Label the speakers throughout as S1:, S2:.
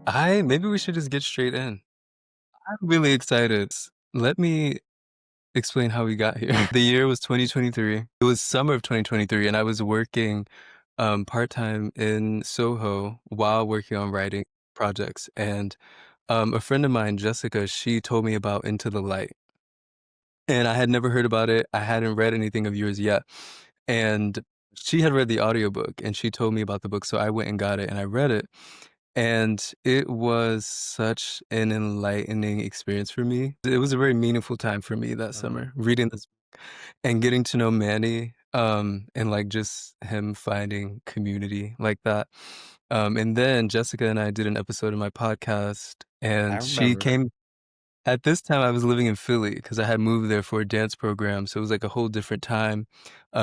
S1: I maybe we should just get straight in. I'm really excited. Let me explain how we got here. The year was 2023. It was summer of 2023, and I was working part-time in Soho while working on writing projects. And a friend of mine, Jessica, she told me about Into the Light. And I had never heard about it. I hadn't read anything of yours yet. And she had read the audiobook and she told me about the book. So I went and got it and I read it. And it was such an enlightening experience for me. It was a very meaningful time for me that
S2: Uh,
S1: summer, reading this and getting to know Manny, and like just him finding community like that. And then Jessica and I did an episode of my podcast,
S2: I
S1: and she
S2: remember.
S1: came at this time, I was living in Philly because I had moved there for a dance program, so it was like a whole different time.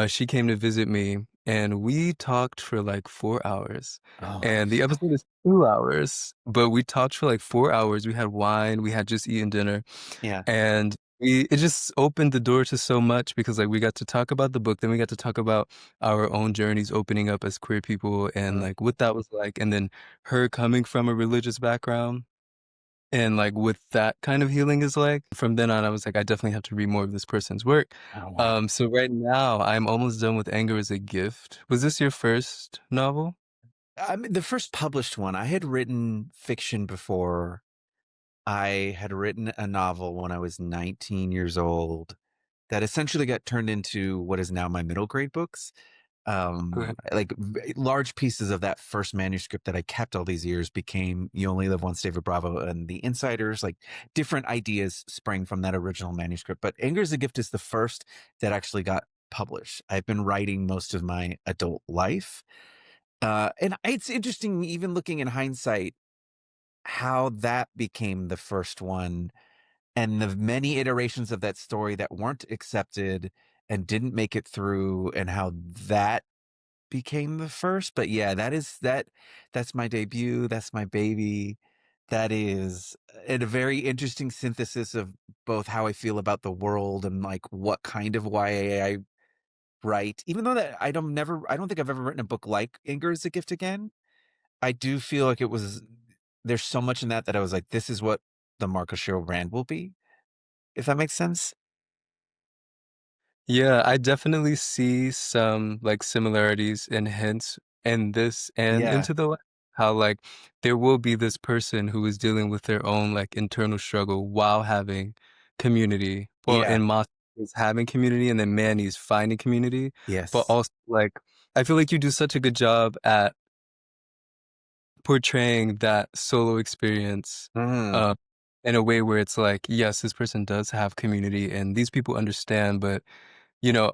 S1: She came to visit me, and we talked for like 4 hours.
S2: Oh,
S1: And the episode is 2 hours, but we talked for like 4 hours. We had wine, we had just eaten dinner,
S2: yeah.
S1: and it just opened the door to so much because like we got to talk about the book, then we got to talk about our own journeys opening up as queer people and
S2: Uh,
S1: like what that was like, and then her coming from a religious background. And, like, what that kind of healing is like, from then on, I was like, "I definitely have to read more of this person's work."
S2: oh, wow.
S1: So right now, I'm almost done with Anger is a Gift. Was this your first novel?
S2: I mean, the first published one, I had written fiction before. I had written a novel when I was 19 years old that essentially got turned into what is now my middle grade books.
S1: Okay.
S2: Like large pieces of that first manuscript that I kept all these years became You Only Live Once, David Bravo, and The Insiders. Like different ideas sprang from that original manuscript. But Anger is a Gift is the first that actually got published. I've been writing most of my adult life. And it's interesting, even looking in hindsight, how that became the first one and the many iterations of that story that weren't accepted and didn't make it through, and how that became the first. But yeah, that's my debut, that's my baby. That is a very interesting synthesis of both how I feel about the world and like what kind of YA I write. Even though that I don't think I've ever written a book like Anger is a Gift again. I do feel like it was there's so much in that that I was like, this is what the Marco Oshiro brand will be, if that makes sense.
S1: Yeah, I definitely see some, like, similarities and hints in this and
S2: Yeah.
S1: Into the Light. How, like, there will be this person who is dealing with their own, like, internal struggle while having community. Well,
S2: Yeah.
S1: in Moss is having community, and then Manny's finding community, but
S2: Yes.
S1: also, like, I feel like you do such a good job at portraying that solo experience,
S2: Mm.
S1: uh, in a way where it's like, yes, this person does have community, and these people understand, but you know,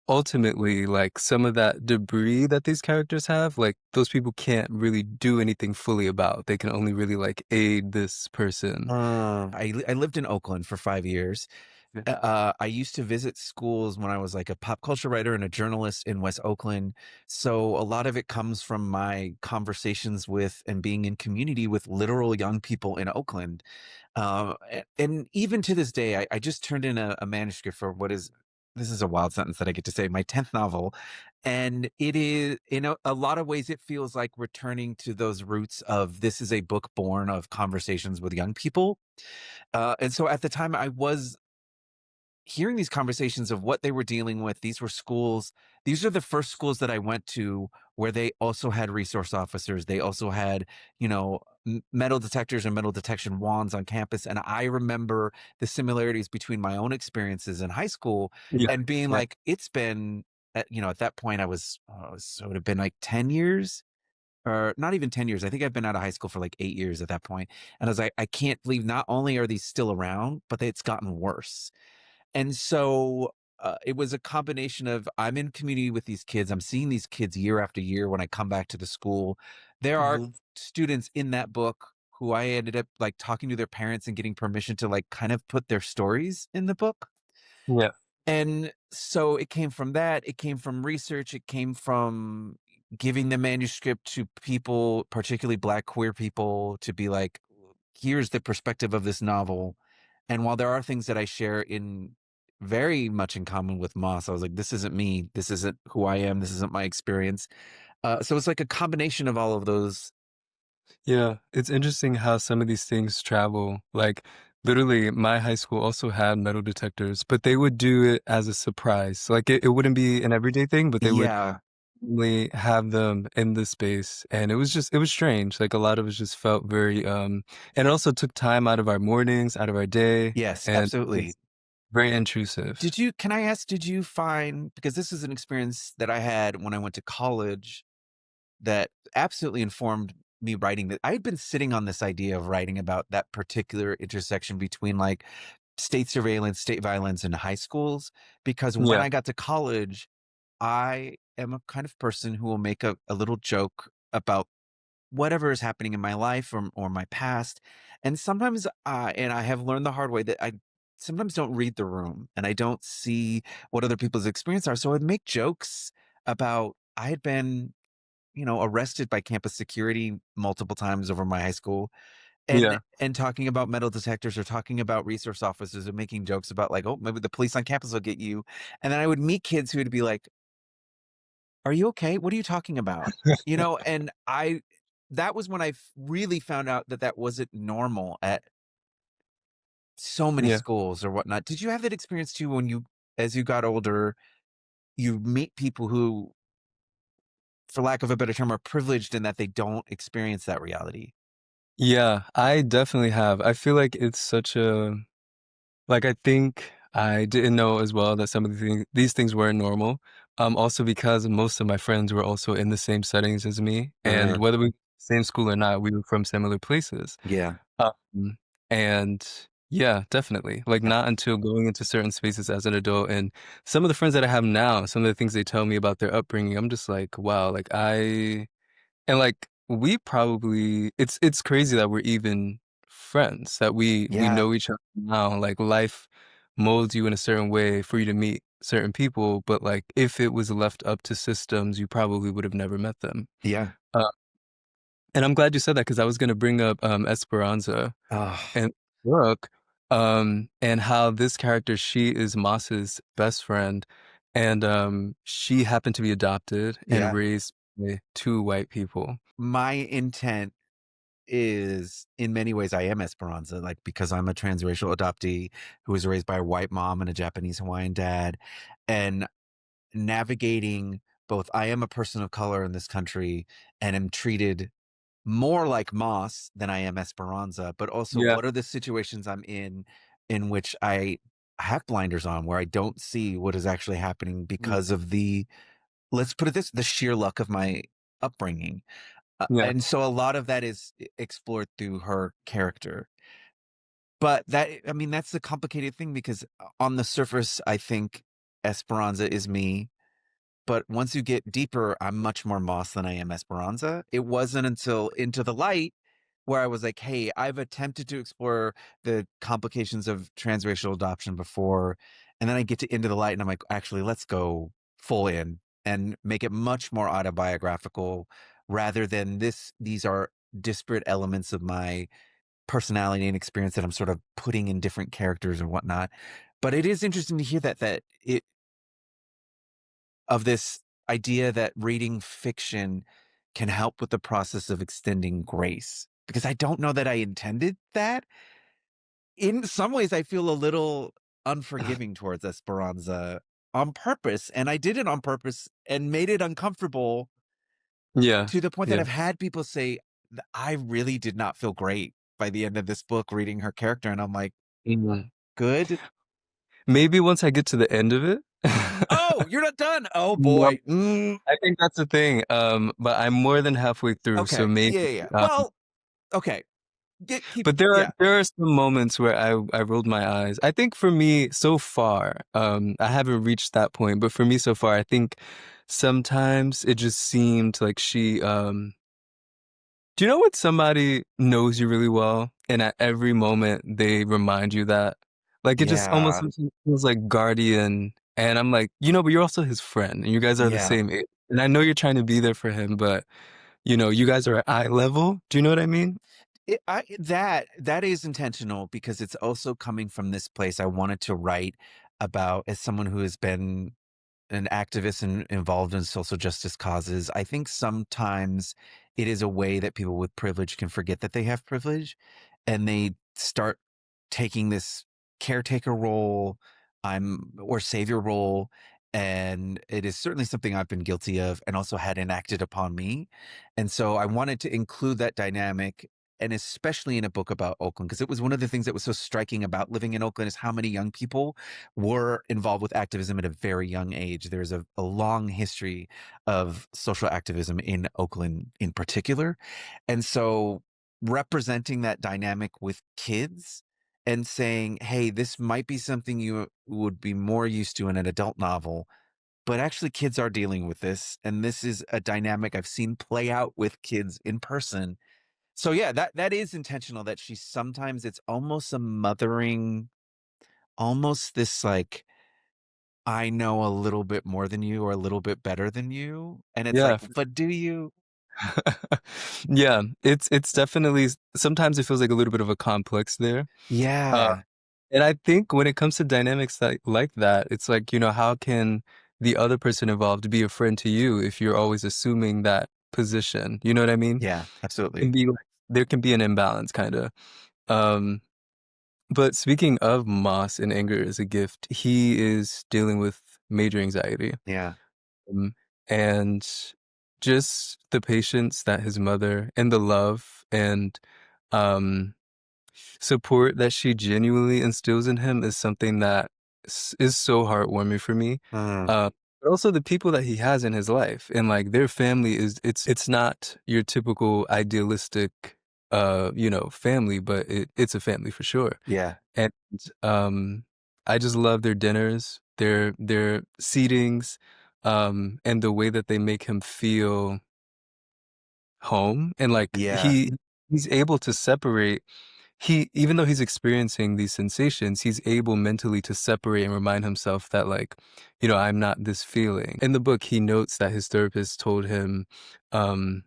S1: ultimately, like, some of that debris that these characters have, like, those people can't really do anything fully about. They can only really, like, aid this person.
S2: I lived in Oakland for 5 years.
S1: Yeah.
S2: I used to visit schools when I was, like, a pop culture writer and a journalist in West Oakland, so a lot of it comes from my conversations with and being in community with literal young people in Oakland. And even to this day, I just turned in a manuscript for what is this is a wild sentence that I get to say, my 10th novel. And it is, in a lot of ways, it feels like returning to those roots of this is a book born of conversations with young people. And so at the time, I was hearing these conversations of what they were dealing with. These were schools. These are the first schools that I went to where they also had resource officers. They also had, metal detectors and metal detection wands on campus. And I remember the similarities between my own experiences in high school
S1: Yeah,
S2: and being
S1: yeah.
S2: like, it's been, at that point, so it would have been like 10 years or not even 10 years. I think I've been out of high school for like 8 years at that point. And I was like, I can't believe not only are these still around, but it's gotten worse. And so, it was a combination of I'm in community with these kids. I'm seeing these kids year after year when I come back to the school. There are
S1: Mhm.
S2: students in that book who I ended up like talking to their parents and getting permission to like kind of put their stories in the book.
S1: Yeah.
S2: And so it came from that. It came from research. It came from giving the manuscript to people, particularly Black queer people, to be like, here's the perspective of this novel. And while there are things that I share in very much in common with Moss, I was like, this isn't me. This isn't who I am. This isn't my experience. So it's like a combination of all of those
S1: Yeah, it's interesting how some of these things travel. Like, literally, my high school also had metal detectors, but they would do it as a surprise. Like, it wouldn't be an everyday thing, but they would
S2: Yeah.
S1: only have them in the space. And it was strange. Like, a lot of us just felt very, and it also took time out of our mornings, out of our day,
S2: Yes,
S1: and
S2: absolutely.
S1: it's very intrusive.
S2: Can I ask, did you find, because this is an experience that I had when I went to college that absolutely informed me writing, that I had been sitting on this idea of writing about that particular intersection between like state surveillance, state violence in high schools. Because when
S1: Yeah,
S2: I got to college, I am a kind of person who will make a little joke about whatever is happening in my life or my past. And sometimes, and I have learned the hard way that I sometimes don't read the room and I don't see what other people's experience are. So I'd make jokes about I had been, arrested by campus security multiple times over my high school,
S1: yeah.
S2: and talking about metal detectors or talking about resource officers and making jokes about like, oh, maybe the police on campus will get you. And then I would meet kids who would be like, "Are you okay? What are you talking about?" And that was when I really found out that that wasn't normal at so many
S1: Yeah.
S2: schools or whatnot. Did you have that experience too when as you got older, you meet people who, for lack of a better term, are privileged in that they don't experience that reality?
S1: Yeah, I definitely have. I feel like it's such a like, I think I didn't know as well that some of these things weren't normal, also because most of my friends were also in the same settings as me, and
S2: Uh,
S1: whether we same school or not, we were from similar places.
S2: yeah.
S1: Um, and yeah, definitely. Like,
S2: Yeah.
S1: not until going into certain spaces as an adult and some of the friends that I have now, some of the things they tell me about their upbringing, I'm just like, "Wow," like, and, like, we probably it's crazy that we're even friends, that we
S2: Yeah.
S1: know each other now, like, life molds you in a certain way for you to meet certain people, but, like, if it was left up to systems, you probably would have never met them.
S2: Yeah.
S1: Uh, and I'm glad you said that because I was gonna bring up, Esperanza
S2: Oh,
S1: and Brooke, and how this character, she is Moss's best friend, and, she happened to be adopted and
S2: yeah.
S1: raised by 2 white people.
S2: My intent is in many ways I am Esperanza, like because I'm a transracial adoptee who was raised by a white mom and a Japanese Hawaiian dad, and navigating both. I am a person of color in this country and am treated more like Moss than I am Esperanza, but also
S1: Yeah.
S2: what are the situations I'm in which I have blinders on, where I don't see what is actually happening because of let's put it this, the sheer luck of my upbringing.
S1: Yeah.
S2: And so a lot of that is explored through her character. But I mean, that's the complicated thing because on the surface, I think Esperanza is me. But once you get deeper, I'm much more Moss than I am Esperanza. It wasn't until Into the Light where I was like, hey, I've attempted to explore the complications of transracial adoption before. And then I get to Into the Light and I'm like, actually, let's go full in and make it much more autobiographical rather than these are disparate elements of my personality and experience that I'm sort of putting in different characters and whatnot. But it is interesting to hear that it of this idea that reading fiction can help with the process of extending grace, because I don't know that I intended that. In some ways, I feel a little unforgiving towards Esperanza on purpose, and I did it on purpose and made it uncomfortable
S1: Yeah.
S2: to the point that
S1: Yeah.
S2: I've had people say that I really did not feel great by the end of this book reading her character, and I'm like,
S1: Mhm.
S2: "Good?
S1: Maybe once I get to the end of it.
S2: Oh, you're not done? Oh,
S1: No,
S2: boy. Mm,
S1: I think that's the thing, but I'm more than halfway through, so
S2: okay.
S1: maybe,
S2: Yeah, yeah, yeah.
S1: um
S2: Well, okay. Keep
S1: but
S2: yeah.
S1: there are some moments where I rolled my eyes. I think for me, so far, I haven't reached that point, but for me so far, I think sometimes it just seemed like do you know when somebody knows you really well, and at every moment they remind you that? Like, it just almost
S2: Yeah.
S1: sometimes feels like guardian, and I'm like, but you're also his friend, and you guys are the
S2: Yeah.
S1: same age, and I know you're trying to be there for him, but, you guys are at eye level. Do you know what I mean?
S2: That is intentional because it's also coming from this place I wanted to write about as someone who has been an activist and involved in social justice causes, I think sometimes it is a way that people with privilege can forget that they have privilege, and they start taking this caretaker role, or savior role, and it is certainly something I've been guilty of and also had enacted upon me. And so I wanted to include that dynamic, and especially in a book about Oakland, because it was one of the things that was so striking about living in Oakland is how many young people were involved with activism at a very young age. There's a long history of social activism in Oakland in particular. And so representing that dynamic with kids and saying, hey, this might be something you would be more used to in an adult novel, but actually kids are dealing with this. And this is a dynamic I've seen play out with kids in person. So yeah, that is intentional, that she sometimes, it's almost a mothering, almost this like, I know a little bit more than you or a little bit better than you. And it's
S1: Yeah.
S2: like, but do you?
S1: Yeah, it's definitely sometimes it feels like a little bit of a complex there. Uh,
S2: Yeah.
S1: and I think when it comes to dynamics like that, it's like, how can the other person involved be a friend to you if you're always assuming that position? You know what I mean?
S2: Yeah,
S1: Can
S2: absolutely.
S1: be like there can be an imbalance kinda. Um, but speaking of Moss and Anger is a Gift, he is dealing with major anxiety.
S2: Yeah.
S1: Um, and just the patience that his mother and the love and um, support that she genuinely instills in him is something that is so heartwarming for me.
S2: Mm,
S1: Uh, but also the people that he has in his life and like their family is it's not your typical idealistic family, but it's a family for sure.
S2: yeah.
S1: And um, I just love their dinners, their seatings, and the way that they make him feel home. And like
S2: Yeah.
S1: he's able to separate. He even though he's experiencing these sensations, he's able mentally to separate and remind himself that like, I'm not this feeling. In the book, he notes that his therapist told him, um,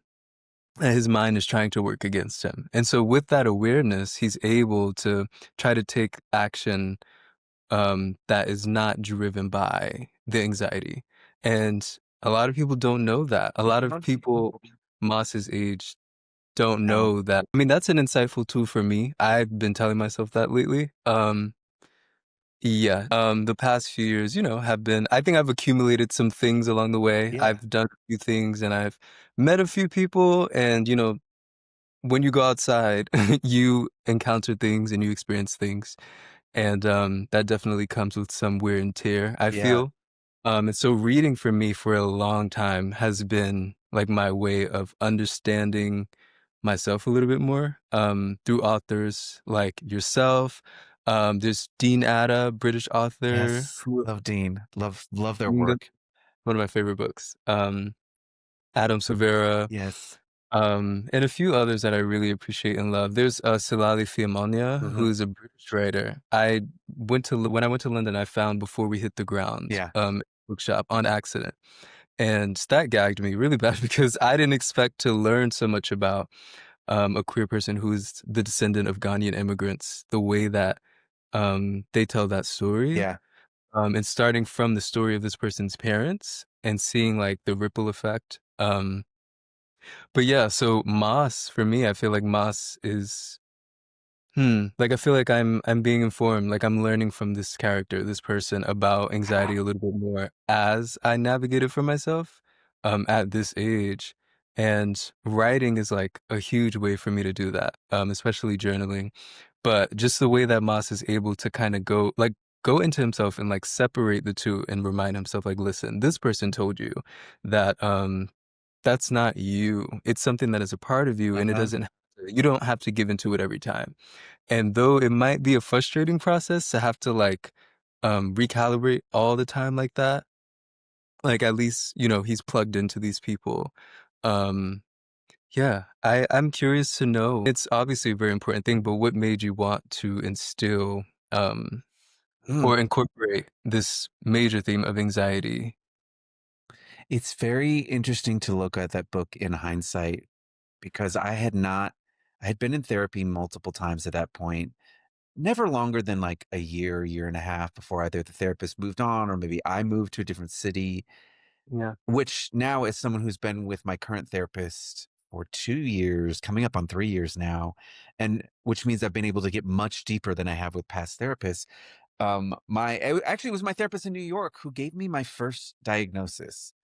S1: that his mind is trying to work against him. And so with that awareness, he's able to try to take action that is not driven by the anxiety. And a lot of people don't know that. A lot of people Moss's age don't
S2: No.
S1: know that. I mean, that's an insightful tool for me. I've been telling myself that lately. Yeah. The past few years, have been, I think I've accumulated some things along the way.
S2: Yeah.
S1: I've done a few things and I've met a few people and, when you go outside, you encounter things and you experience things. And that definitely comes with some wear and tear, I
S2: Yeah.
S1: feel. And so reading for me for a long time has been like my way of understanding myself a little bit more through authors like yourself. There's Dean Atta, British author,
S2: Yes.
S1: who
S2: Love Dean. Love their
S1: one
S2: work.
S1: of my favorite books. Adam Severa,
S2: Yes.
S1: and a few others that I really appreciate and love. There's Silali Fiamania,
S2: Hmm.
S1: who's a British writer. When I went to London, I found Before We Hit the Ground,
S2: Yeah.
S1: bookshop on accident, and that gagged me really bad because I didn't expect to learn so much about a queer person who's the descendant of Ghanaian immigrants. The way that they tell that story,
S2: Yeah.
S1: and starting from the story of this person's parents and seeing like the ripple effect. But yeah, so Moss, for me, I feel like Moss is like I feel like I'm being informed, like I'm learning from this character, this person about anxiety a little bit more as I navigate it for myself at this age. And writing is like a huge way for me to do that, especially journaling. But just the way that Moss is able to kind of go into himself and like separate the two and remind himself like, listen, this person told you that that's not you. It's something that is a part of you, and
S2: Uh-huh.
S1: you don't have to give into it every time. And though it might be a frustrating process to have to like recalibrate all the time like that, like at least, he's plugged into these people. Um yeah, I'm curious to know. It's obviously a very important thing, but what made you want to instill um
S2: Mm.
S1: or incorporate this major theme of anxiety?
S2: It's very interesting to look at that book in hindsight, because I had been in therapy multiple times at that point, never longer than like a year and a half before either the therapist moved on or maybe I moved to a different city,
S1: Yeah.
S2: which now, as someone who's been with my current therapist for 2 years, coming up on 3 years now, and which means I've been able to get much deeper than I have with past therapists. Actually, it was my therapist in New York who gave me my first diagnosis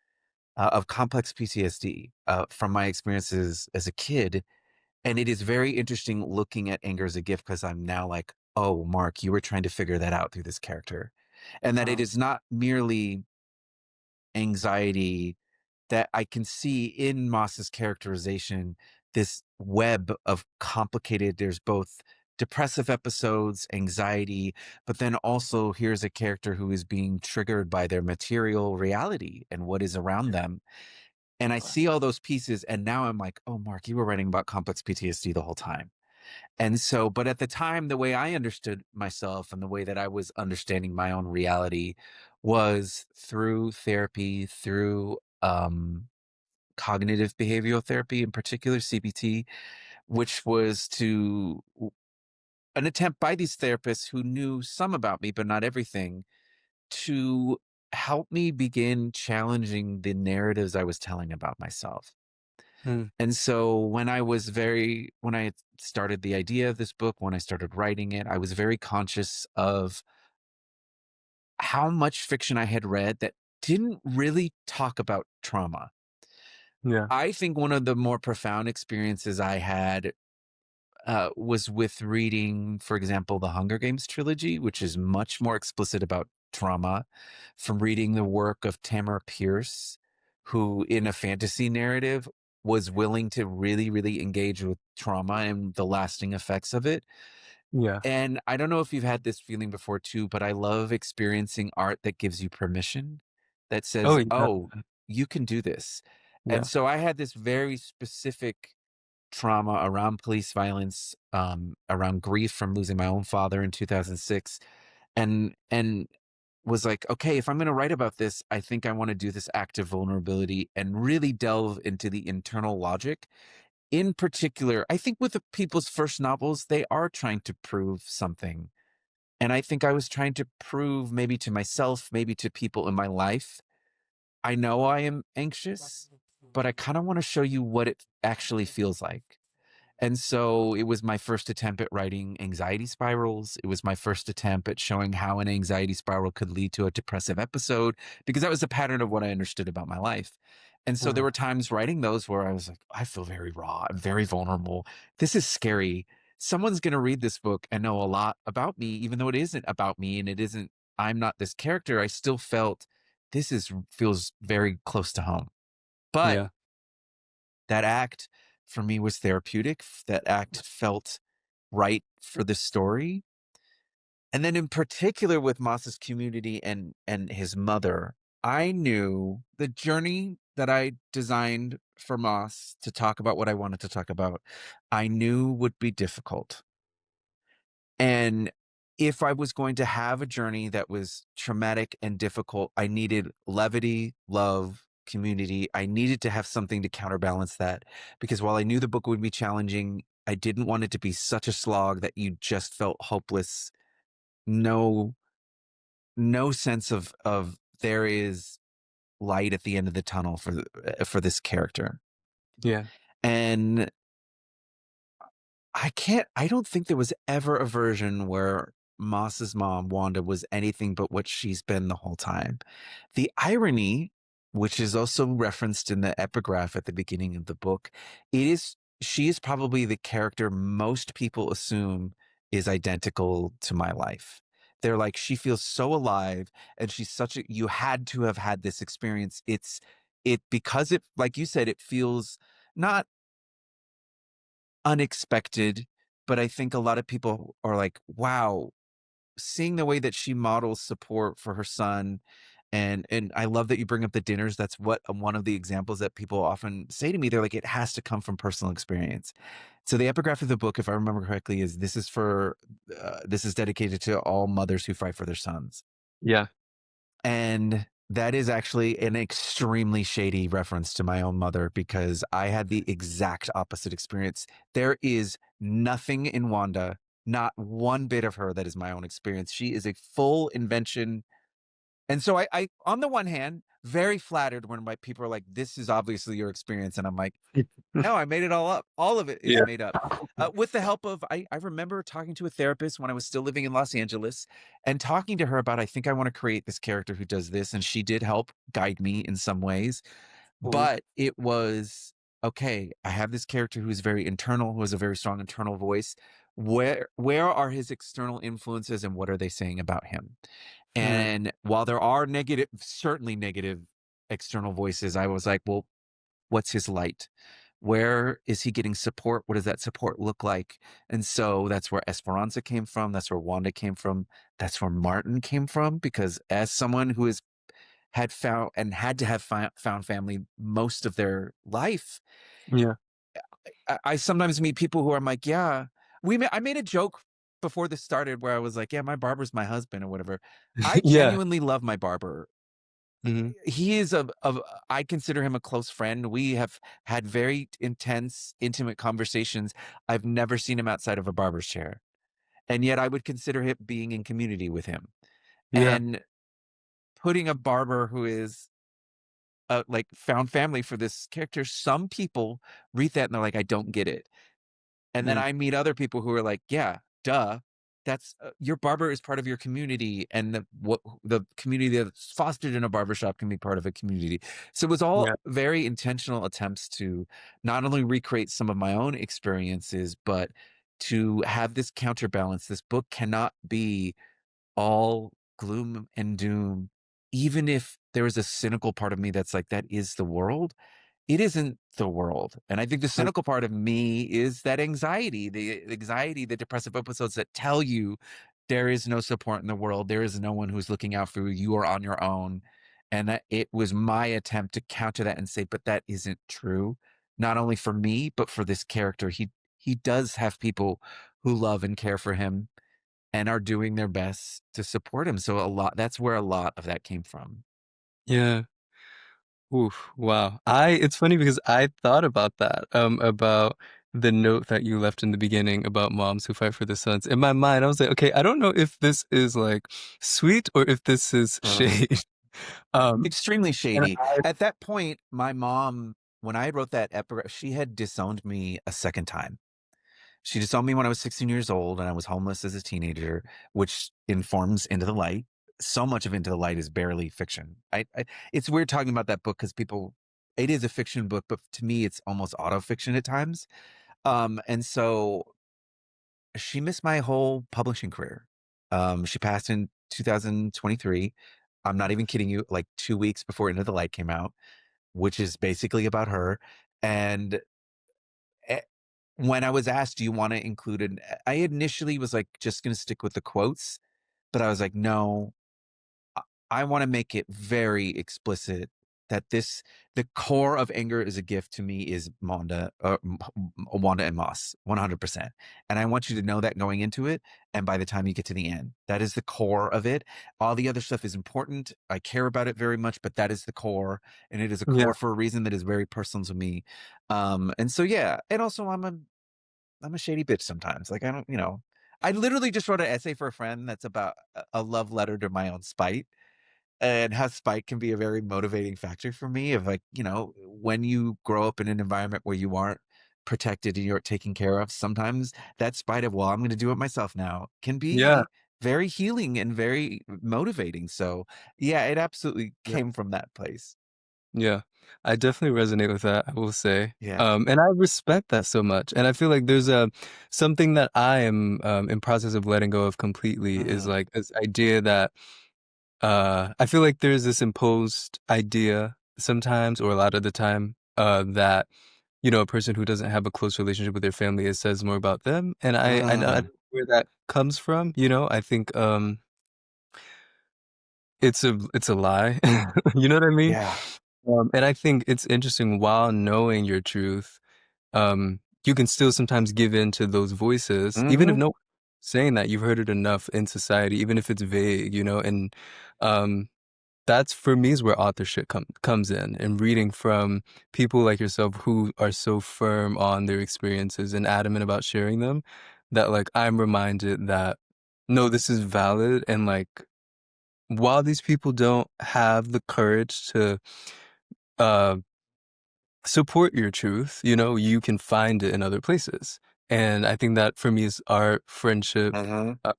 S2: of complex PTSD from my experiences as a kid. And it is very interesting looking at Anger as a Gift because I'm now like, oh, Mark, you were trying to figure that out through this character. And that it
S1: Wow.
S2: is not merely anxiety, that I can see in Moss's characterization this web of complicated, there's both depressive episodes, anxiety, but then also here's a character who is being triggered by their material reality and what is around them. And I see all those pieces, and now I'm like, oh, Mark, you were writing about complex PTSD the whole time. And so, but at the time, the way I understood myself and the way that I was understanding my own reality was through therapy, through cognitive behavioral therapy, in particular CBT, which was an attempt by these therapists who knew some about me, but not everything, to help me begin challenging the narratives I was telling about myself.
S1: Mm.
S2: And so when I started the idea of this book, when I started writing it, I was very conscious of how much fiction I had read that didn't really talk about trauma.
S1: Yeah.
S2: I think one of the more profound experiences I had was with reading, for example, the Hunger Games trilogy, which is much more explicit about trauma, from reading the work of Tamara Pierce, who, in a fantasy narrative, was willing to really, really engage with trauma and the lasting effects of it.
S1: Yeah.
S2: And I don't know if you've had this feeling before too, but I love experiencing art that gives you permission, that
S1: Oh,
S2: says,
S1: yeah.
S2: oh, you can do this. And
S1: Yeah.
S2: so I had this very specific trauma around police violence, around grief from losing my own father in 2006, and was like, okay, if I'm going to write about this, I think I want to do this act of vulnerability and really delve into the internal logic. In particular, I think with the people's first novels, they are trying to prove something. And I think I was trying to prove, maybe to myself, maybe to people in my life, I know I am anxious, but I kind of want to show you what it actually feels like. And so it was my first attempt at writing anxiety spirals. It was my first attempt at showing how an anxiety spiral could lead to a depressive episode, because that was a pattern of what I understood about my life. And so there
S1: Wow.
S2: were times writing those where I was like, I feel very raw. I'm very vulnerable. This is scary. Someone's going to read this book and know a lot about me, even though it isn't about me and it isn't, I'm not this character. I still felt feels very close to home. But
S1: Yeah.
S2: that act for me was therapeutic. That act felt right for the story. And then in particular with Moss's community and his mother, I knew the journey that I designed for Moss to talk about what I wanted to talk about, I knew would be difficult. And if I was going to have a journey that was traumatic and difficult, I needed levity, love, community. I needed to have something to counterbalance that, because while I knew the book would be challenging, I didn't want it to be such a slog that you just felt hopeless. No, no sense of there is light at the end of the tunnel for this character.
S1: Yeah.
S2: And I don't think there was ever a version where Moss's mom, Wanda, was anything but what she's been the whole time. The irony, which is also referenced in the epigraph at the beginning of the book, she is probably the character most people assume is identical to my life. They're like, she feels so alive and she's such a, you had to have had this experience. Because it, like you said, it feels not unexpected, but I think a lot of people are like, wow, seeing the way that she models support for her son. And I love that you bring up the dinners. That's what one of the examples that people often say to me. They're like, it has to come from personal experience. So the epigraph of the book, if I remember correctly, is this is dedicated to all mothers who fight for their sons.
S1: Yeah.
S2: And that is actually an extremely shady reference to my own mother, because I had the exact opposite experience. There is nothing in Wanda not one bit of her that is my own experience. She is a full invention. And so I on the one hand, very flattered when my people are like, "This is obviously your experience," and I'm like, "No, I made it all up. All of it is
S1: Yeah.
S2: made up." With the help of, I remember talking to a therapist when I was still living in Los Angeles, and talking to her about, I think I want to create this character who does this, and she did help guide me in some ways.
S1: Mhm.
S2: But it was, okay, I have this character who's very internal, who has a very strong internal voice. Where are his external influences and what are they saying about him?
S1: Mm.
S2: And while there are negative, certainly negative external voices, I was like, well, what's his light? Where is he getting support? What does that support look like? And so that's where Esperanza came from. That's where Wanda came from. That's where Martin came from. Because as someone who has had found and had to have found family most of their life,
S1: Yeah.
S2: I sometimes meet people who I'm like, yeah, I made a joke before this started where I was like, yeah, my barber's my husband or whatever. I
S1: Yeah.
S2: genuinely love my barber.
S1: Mhm.
S2: He is I consider him a close friend. We have had very intense, intimate conversations. I've never seen him outside of a barber's chair. And yet I would consider him being in community with him.
S1: Yeah.
S2: And putting a barber who is like found family for this character, some people read that and they're like, I don't get it. And then
S1: Mm.
S2: I meet other people who are like, "Yeah, duh. That's your barber is part of your community, and the community that's fostered in a barbershop can be part of a community." So it was all
S1: Yeah.
S2: very intentional attempts to not only recreate some of my own experiences, but to have this counterbalance. This book cannot be all gloom and doom, even if there is a cynical part of me that's like, that is the world. It isn't the world. And I think the
S1: Mm.
S2: cynical part of me is that anxiety, the anxiety, the depressive episodes that tell you there is no support in the world. There is no one who's looking out for you. You are on your own. And that it was my attempt to counter that and say, but that isn't true. Not only for me, but for this character. He does have people who love and care for him and are doing their best to support him. So that's where a lot of that came from.
S1: Yeah. Oof, wow. It's funny because I thought about that, about the note that you left in the beginning about moms who fight for their sons. In my mind, I was like, okay, I don't know if this is like sweet or if this is shade. Um,
S2: Extremely
S1: and
S2: shady. At that point, my mom, when I wrote that epigraph, she had disowned me a second time. She disowned me when I was 16 years old and I was homeless as a teenager, which informs Into the Light. So much of Into the Light is barely fiction. It's weird talking about that book because it is a fiction book, but to me, it's almost auto fiction at times. And so she missed my whole publishing career. She passed in 2023. I'm not even kidding you, like 2 weeks before Into the Light came out, which is basically about her. And eh, when I was asked, do you want to include an, I initially was like, just going to stick with the quotes, but I was like, no, I I wanna make it very explicit that the core of Anger is a Gift to me is Wanda and Moss, 100%, and I want you to know that going into it, and by the time you get to the end. That is the core of it. All the other stuff is important, I care about it very much, but that is the core, and it is a
S1: yeah,
S2: core for a reason that is very personal to me. And so, yeah, and also I'm a shady bitch sometimes, like, I don't I literally just wrote an essay for a friend that's about a love letter to my own spite, and how spite can be a very motivating factor for me of like, when you grow up in an environment where you aren't protected and you're taken care of, sometimes that spite of, well, I'm going to do it myself now can
S1: yeah,
S2: be very healing and very motivating. So yeah, it absolutely
S1: yeah,
S2: came from that place.
S1: yeah. I definitely resonate with that, I will say.
S2: Yeah.
S1: And I respect that so much. And I feel like there's a something that I am in process of letting go of completely is
S2: Mm,
S1: like this idea that I feel like there's this imposed idea sometimes or a lot of the time that a person who doesn't have a close relationship with their family, it says more about them, and I know
S2: mm,
S1: where that comes from, I think, it's a lie, you know what I mean?
S2: yeah.
S1: And I think it's interesting while knowing your truth, you can still sometimes give in to those voices, even if
S2: Hmm.
S1: no saying that, you've heard it enough in society, even if it's vague, and, um that's for me is where authorship comes in and reading from people like yourself who are so firm on their experiences and adamant about sharing them. that like I'm reminded that no, this is valid and like while these people don't have the courage to uh support your truth, you know, you can find it in other places. And I think that for me is art, friendship,
S2: Mhm.
S1: uh,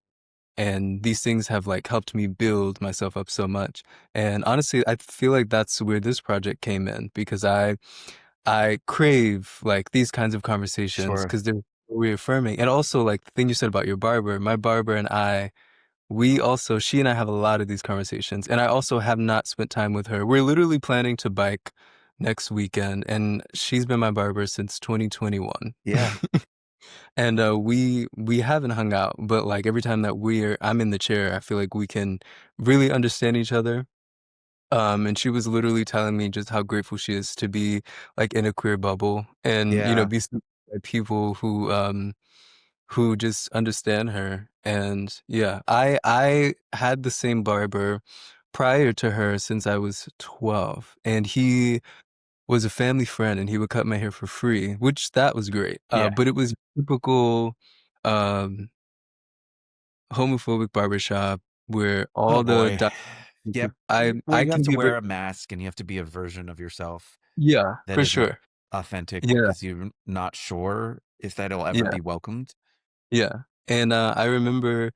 S1: and these things have like helped me build myself up so much. And honestly, I feel like that's where this project came in because I crave like these kinds of conversations
S2: Sure.
S1: because they're reaffirming. And also like the thing you said about your barber, my barber and I, we also, she and I have a lot of these conversations. And I also have not spent time with her. We're literally planning to bike next weekend, and she's been my barber since 2021.
S2: Yeah.
S1: And we haven't hung out, but like every time that I'm in the chair, I feel like we can really understand each other. And she was literally telling me just how grateful she is to be like in a queer bubble and, you know,
S2: Yeah.
S1: be surrounded by people who just understand her. And yeah, I had the same barber prior to her since I was 12, and he was a family friend and he would cut my hair for free, which that was great.
S2: Yeah.
S1: But it was typical um homophobic barbershop where
S2: Oh
S1: all the
S2: boy. Yep. Where
S1: I
S2: you have
S1: can
S2: to
S1: be a
S2: wear
S1: bit
S2: a mask and you have to be a version of yourself
S1: yeah,
S2: that
S1: for
S2: isn't
S1: sure.
S2: authentic
S1: Yeah,
S2: because you're not sure if that'll ever
S1: yeah.
S2: be welcomed.
S1: Yeah, and, I remember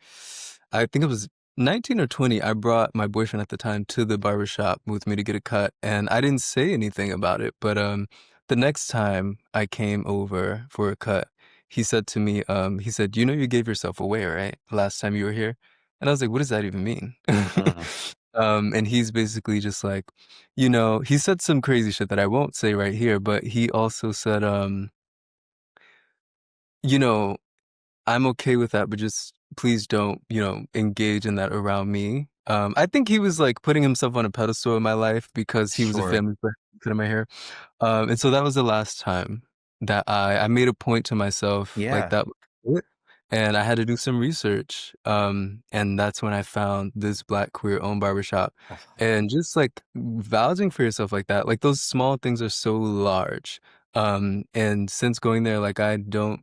S1: I think it was 19 or 20, I brought my boyfriend at the time to the barbershop with me to get a cut, and I didn't say anything about it, but, the next time I came over for a cut, he said to me, he said, "You know you gave yourself away, right, last time you were here?" And I was like, "What does that even mean?"
S2: Mm.
S1: And he's basically just like, you know, he said some crazy shit that I won't say right here, but he also said, you know, I'm okay with that, but just please don't, you know, engage in that around me. I think he was like putting himself on a pedestal in my life because he was a
S2: Sure.
S1: family friend in my hair. And so that was the last time that I made a point to myself like
S2: Yeah.
S1: that was it. And I had to do some research. And that's when I found this Black queer owned barbershop. And just like vouching for yourself like that, like those small things are so large. And since going there, like I don't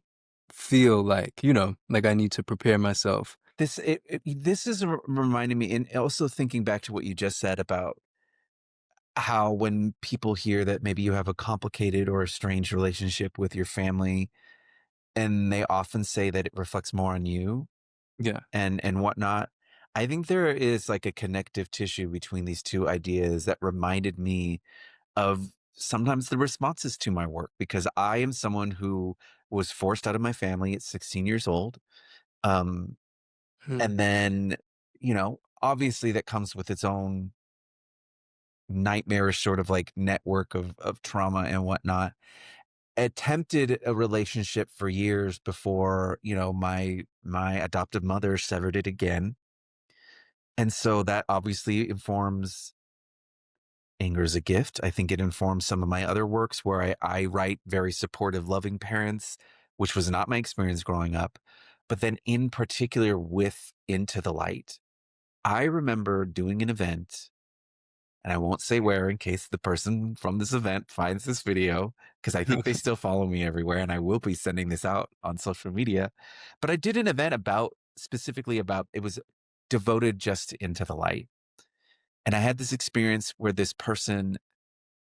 S1: feel like, you know, like I need to prepare myself.
S2: This is reminding me, and also thinking back to what you just said about how when people hear that maybe you have a complicated or a strange relationship with your family, and they often say that it reflects more on you
S1: Yeah.
S2: and whatnot. I think there is like a connective tissue between these two ideas that reminded me of sometimes the responses to my work because I am someone who was forced out of my family at 16 years old. Um,
S1: Hmm.
S2: and then, obviously that comes with its own nightmarish sort of like network of trauma and whatnot. Attempted a relationship for years before, my adoptive mother severed it again. And so that obviously informs Anger is a Gift. I think it informs some of my other works where I write very supportive, loving parents, which was not my experience growing up. But then, in particular, with Into the Light, I remember doing an event, and I won't say where in case the person from this event finds this video, because I think they
S1: Okay.
S2: still follow me everywhere, and I will be sending this out on social media. But I did an event specifically about it was devoted just to Into the Light. And I had this experience where this person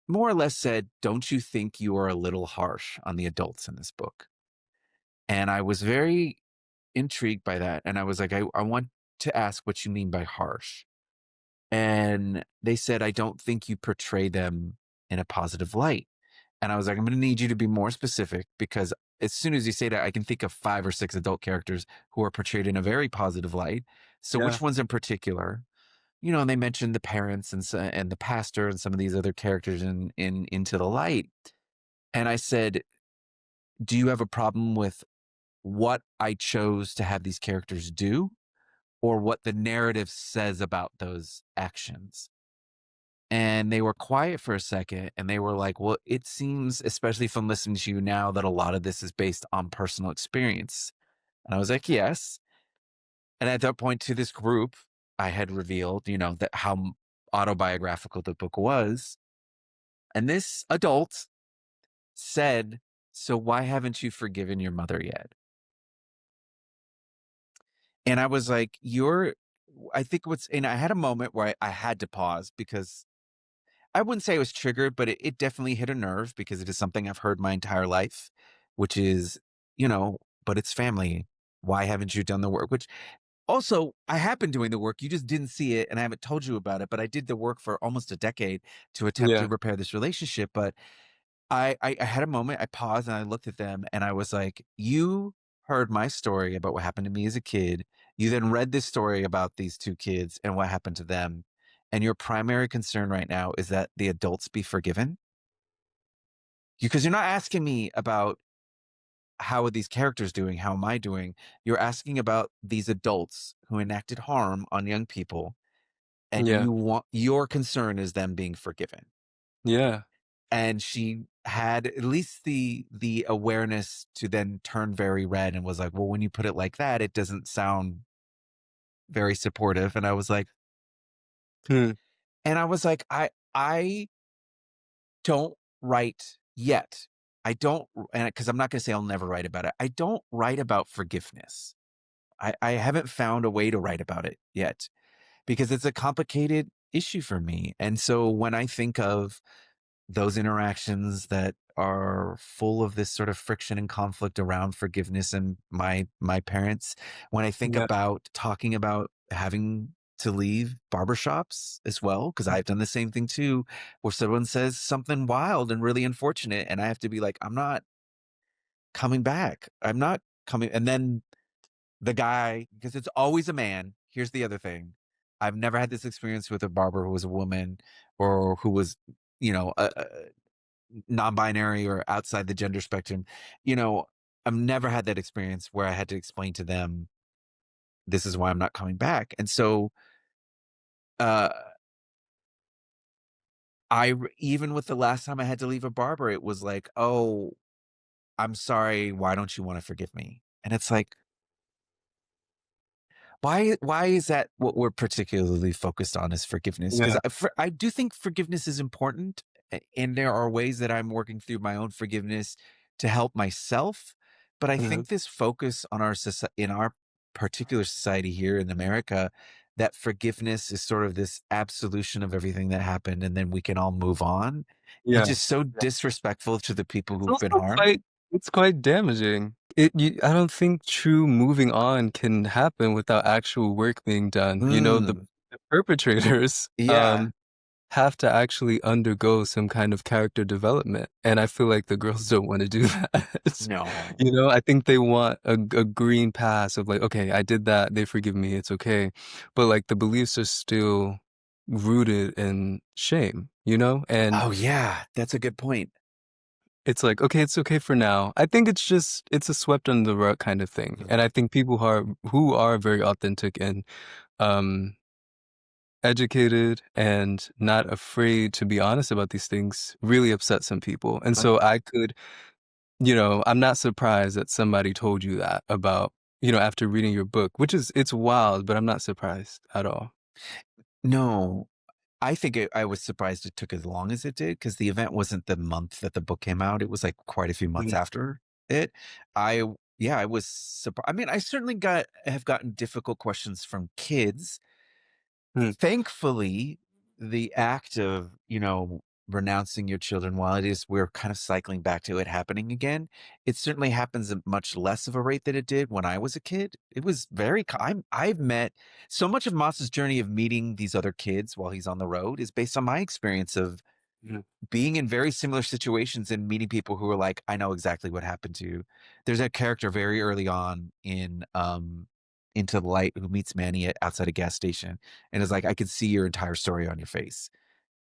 S2: more or less said, "Don't you think you are a little harsh on the adults in this book?" And I was very intrigued by that. And I was like, I want to ask what you mean by harsh. And they said, "I don't think you portray them in a positive light." And I was like, "I'm going to need you to be more specific because as soon as you say that, I can think of 5 or 6 adult characters who are portrayed in a very positive light. So
S1: Yeah.
S2: which ones in particular?" And they mentioned the parents and the pastor and some of these other characters in Into the Light. And I said, "Do you have a problem with what I chose to have these characters do or what the narrative says about those actions?" And they were quiet for a second and they were like, "Well, it seems, especially from listening to you now, that a lot of this is based on personal experience." And I was like, "Yes." And at that point to this group, I had revealed, that how autobiographical the book was. And this adult said, "So why haven't you forgiven your mother yet?" And I was like, you're I think what's and I had a moment where I had to pause because I wouldn't say I was triggered, but it definitely hit a nerve because it is something I've heard my entire life, which is, but it's family. Why haven't you done the work? Which also, I have been doing the work. You just didn't see it and I haven't told you about it, but I did the work for almost a decade to attempt to
S1: Yeah.
S2: repair this relationship. But I had a moment, I paused and I looked at them and I was like, "You heard my story about what happened to me as a kid. You then read this story about these 2 kids and what happened to them, and your primary concern right now is that the adults be forgiven? Because you're not asking me about how are these characters doing, how am I doing? You're asking about these adults who enacted harm on young people, and
S1: Yeah.
S2: your concern is them being forgiven."
S1: Yeah.
S2: And she had at least the awareness to then turn very red and was like, "Well, when you put it like that, it doesn't sound very supportive." And
S1: Hmm.
S2: I was like, I don't write yet. I don't, and because I'm not going to say I'll never write about it. I don't write about forgiveness. I haven't found a way to write about it yet because it's a complicated issue for me. And so when I think of those interactions that are full of this sort of friction and conflict around forgiveness and my parents, when I think
S1: Yeah.
S2: about talking about having to leave barbershops as well, because I've done the same thing too, where someone says something wild and really unfortunate and I have to be like, I'm not coming back, I'm not coming. And then the guy, because it's always a man, here's the other thing, I've never had this experience with a barber who was a woman or who was, a non-binary or outside the gender spectrum, you know, I've never had that experience where I had to explain to them, this is why I'm not coming back. And so, uh, even with the last time I had to leave a barber, it was like, "Oh, I'm sorry. Why don't you want to forgive me?" And it's like, why is that what we're particularly focused on is forgiveness? Because
S1: Yeah.
S2: I do think forgiveness is important, and there are ways that I'm working through my own forgiveness to help myself. But I
S1: Mhm.
S2: think this focus on in our particular society here in America, that forgiveness is sort of this absolution of everything that happened, and then we can all move on. It's
S1: Yeah.
S2: just so disrespectful to the people
S1: It's
S2: who've been
S1: also
S2: harmed.
S1: quite damaging. I don't think true moving on can happen without actual work being done. You know,
S2: Mm,
S1: the perpetrators,
S2: yeah.
S1: have to actually undergo some kind of character development, and I feel like the girls don't wanna do that.
S2: No.
S1: You know, I think they want a green pass of like, "Okay, I did that, they forgive me, it's okay." But, like, the beliefs are still rooted in shame, you know? And
S2: Oh yeah, that's a good point.
S1: it's like, "Okay, it's okay for now." I think it's a swept under the rug kind of thing, and I think people who are very authentic and, um educated and not afraid to be honest about these things really upset some people. And so I could, I'm not surprised that somebody told you that about, after reading your book, which is it's wild, but I'm not surprised at all.
S2: No, I think I was surprised it took as long as it did because the event wasn't the month that the book came out. It was like quite a few months
S1: Mhm.
S2: after it. I Yeah, I was surprised. I mean, I certainly have gotten difficult questions from kids.
S1: Mm.
S2: Thankfully, the act of, renouncing your children, while it is we're kind of cycling back to it happening again, it certainly happens at much less of a rate than it did when I was a kid. It was very I've met so much of Moss's journey of meeting these other kids while he's on the road is based on my experience of
S1: Mhm.
S2: being in very similar situations and meeting people who are like, I know exactly what happened to you. There's a character very early on in Into the Light who meets Manny outside a gas station and is like, I could see your entire story on your face.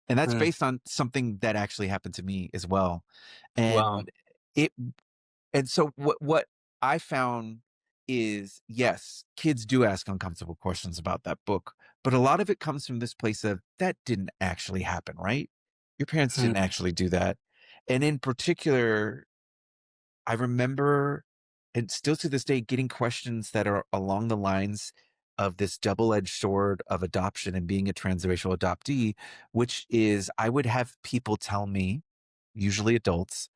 S2: And that's
S1: Mm.
S2: based on something that actually happened to me as well.
S1: Wow.
S2: And it and so what I found is, yes, kids do ask uncomfortable questions about that book, but a lot of it comes from this place of that didn't actually happen, right? Your parents didn't
S1: Mm.
S2: actually do that. And in particular, I remember, and still to this day, getting questions that are along the lines of this double-edged sword of adoption and being a transracial adoptee, which is I would have people tell me, usually adults,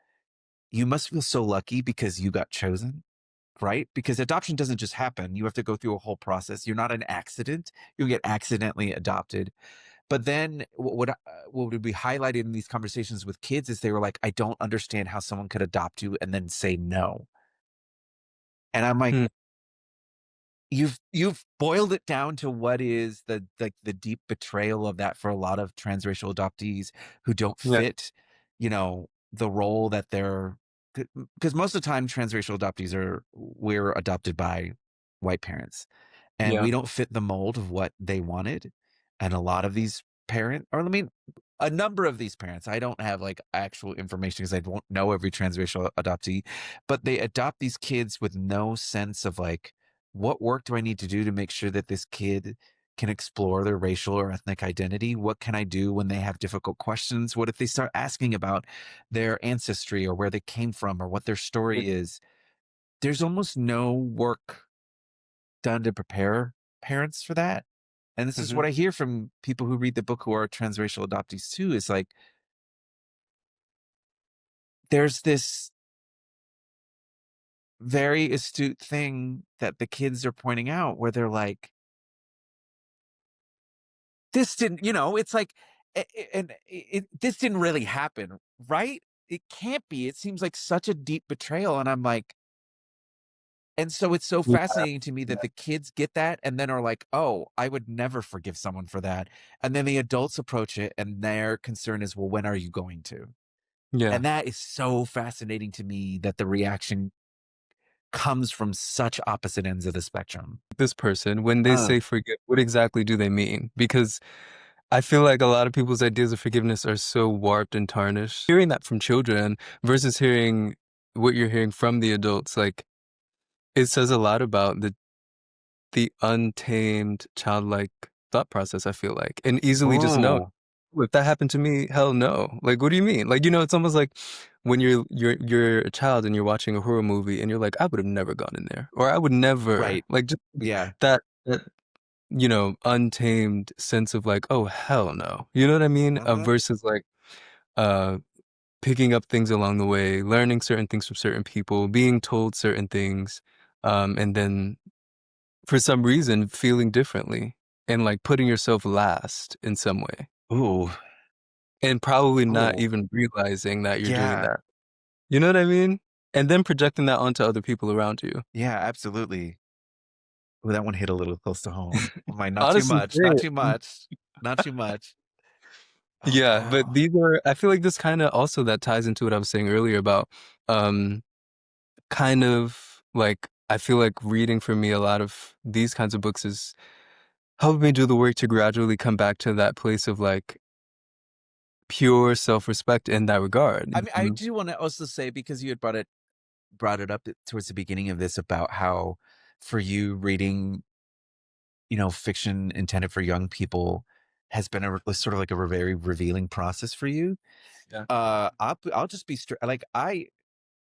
S2: you must feel so lucky because you got chosen. right? Because adoption doesn't just happen. You have to go through a whole process. You're not an accident. You get accidentally adopted. But then what would be highlighted in these conversations with kids is they were like, I don't understand how someone could adopt you and then say no. And I'm like,
S1: Mm,
S2: you've boiled it down to what is the like the deep betrayal of that for a lot of transracial adoptees who don't
S1: yeah,
S2: fit, the role that they're, because most of the time transracial adoptees are we're adopted by white parents and
S1: yeah,
S2: we don't fit the mold of what they wanted. And a lot of these parent or I mean a number of these parents, I don't have like actual information because I don't know every transracial adoptee, but they adopt these kids with no sense of like what work do I need to do to make sure that this kid can explore their racial or ethnic identity? What can I do when they have difficult questions? What if they start asking about their ancestry or where they came from or what their
S1: mm,
S2: story is? There's almost no work done to prepare parents for that. And this is
S1: mhm,
S2: what I hear from people who read the book who are transracial adoptees too, is like there's this very astute thing that the kids are pointing out where they're like, this didn't, it's like, this didn't really happen, right? It can't be. It seems like such a deep betrayal. And I'm like, and so it's so
S1: yeah,
S2: fascinating to me that the kids get that and then are like, oh, I would never forgive someone for that. And then the adults approach it and their concern is, well, when are you going to?
S1: yeah.
S2: And that is so fascinating to me that the reaction comes from such opposite ends of the spectrum.
S1: This person, when they
S2: Uh,
S1: say forgive, what exactly do they mean? Because I feel like a lot of people's ideas of forgiveness are so warped and tarnished. Hearing that from children versus hearing what you're hearing from the adults, like, it says a lot about the untamed childlike thought process, I feel like, and easily just know,
S2: oh,
S1: "If that happened to me, hell no." Like, what do you mean? Like, it's almost like when you're a child and you're watching a horror movie and you're like, "I would have never gone in there," or "I would never,"
S2: right.
S1: like, just
S2: Yeah.
S1: that, untamed sense of like, "Oh, hell no." You know what I mean?
S2: Uh-huh.
S1: Versus like, uh, picking up things along the way, learning certain things from certain people, being told certain things, and then for some reason feeling differently and, like, putting yourself last in some way,
S2: Ooh.
S1: and probably not
S2: Ooh.
S1: even realizing that you're doing
S2: Yeah.
S1: that. You know what I mean? And then projecting that onto other people around you.
S2: Yeah, absolutely. Ooh, that one hit a little close to home. Oh my, not too
S1: Honestly,
S2: much, not
S1: same.
S2: too much, not too much.
S1: Yeah, but
S2: Oh.
S1: these are I feel like this kinda also that ties into what I was saying earlier about, um, kind of like I feel like reading for me a lot of these kinds of books is helping me do the work to gradually come back to that place of, like, pure self-respect in that regard.
S2: I mean, I do wanna also say because you had brought it up towards the beginning of this about how for you reading, fiction intended for young people has been sort of like a very revealing process for you.
S1: Yeah.
S2: I'll just be straight. Like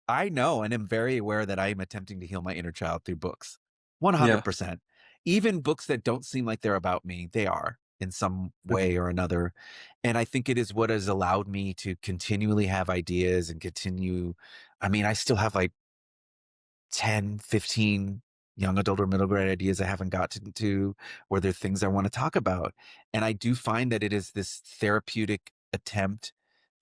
S2: I know and am very aware that I am attempting to heal my inner child through books.
S1: Yeah.
S2: 100%. Even books that don't seem like they're about me, they are in some
S1: Mhm.
S2: way or another. And I think it is what has allowed me to continually have ideas and continue. I mean, I still have like 10, 15 young adult or middle grade ideas I haven't gotten to, or they're things I want to talk about. And I do find that it is this therapeutic attempt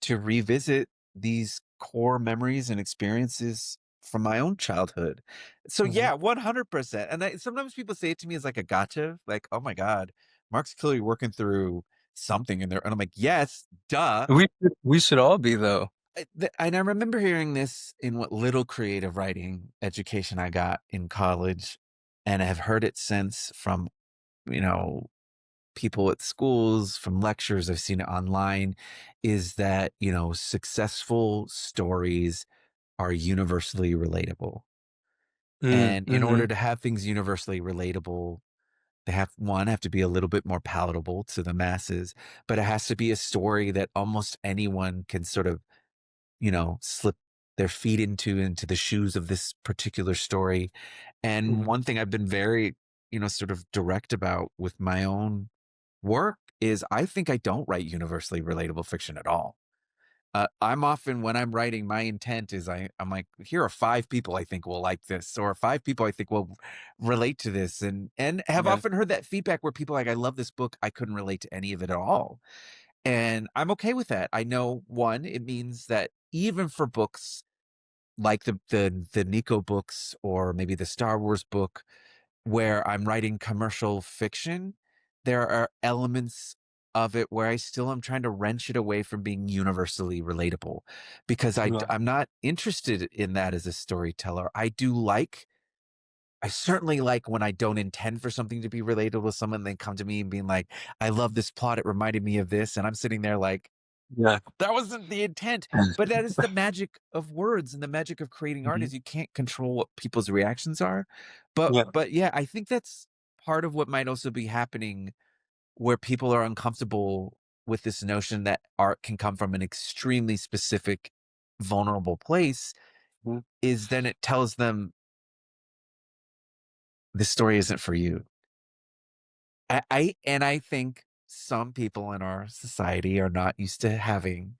S2: to revisit these core memories and experiences from my own childhood. So
S1: Mhm.
S2: yeah, 100%. And sometimes people say it to me as like a gotcha, like, oh my God, Mark's clearly working through something in there. And I'm like, yes, duh.
S1: We should all be though.
S2: And I remember hearing this in what little creative writing education I got in college, and I have heard it since from, you know, people at schools, from lectures, I've seen it online, is that, successful stories are universally relatable.
S1: Mm,
S2: And in order
S1: mhm,
S2: to have things universally relatable, they have to be a little bit more palatable to the masses, but it has to be a story that almost anyone can sort of slip their feet into the shoes of this particular story. And
S1: mhm,
S2: one thing I've been very, sort of direct about with my own work is I think I don't write universally relatable fiction at all. I'm often when I'm writing, my intent is I'm like, here are 5 people I think will like this, or 5 people I think will relate to this, and have
S1: Yeah,
S2: often heard that feedback where people are like, I love this book, I couldn't relate to any of it at all, and I'm okay with that. I know one, it means that even for books like the Nico books or maybe the Star Wars book where I'm writing commercial fiction, there are elements of it where I still am trying to wrench it away from being universally relatable because
S1: yeah,
S2: I'm not interested in that as a storyteller. I certainly like when I don't intend for something to be relatable with someone, they come to me and being like, I love this plot. It reminded me of this. And I'm sitting there like,
S1: yeah.
S2: that wasn't the intent. But that is the magic of words and the magic of creating art
S1: Mhm.
S2: is you can't control what people's reactions are.
S1: Yeah,
S2: But yeah, I think that's part of what might also be happening where people are uncomfortable with this notion that art can come from an extremely specific vulnerable place
S1: mhm.
S2: is then it tells them this story isn't for you. I think some people in our society are not used to having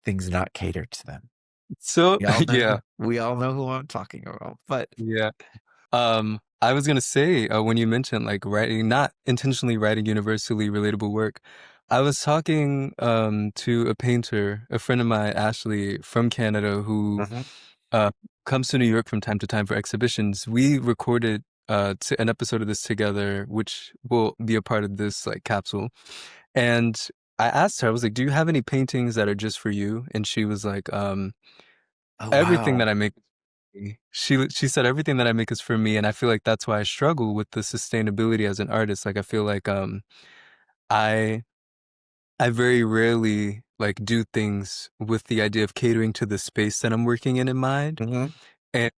S2: things not catered to them.
S1: So yeah,
S2: We all know who I'm talking about, but
S1: yeah. I was gonna say, when you mentioned like writing, not intentionally writing universally relatable work, I was talking to a painter, a friend of mine, Ashley from Canada, who
S2: Mhm.
S1: uh comes to New York from time to time for exhibitions. We recorded an episode of this together, which will be a part of this like capsule. And I asked her, I was like, "Do you have any paintings that are just for you?" And she was like,
S2: Oh,
S1: "Everything that
S2: wow.
S1: I make." She said everything that I make is for me, and I feel like that's why I struggle with the sustainability as an artist. Like I feel like I I very rarely like do things with the idea of catering to the space that I'm working in mind.
S2: Mhm.
S1: And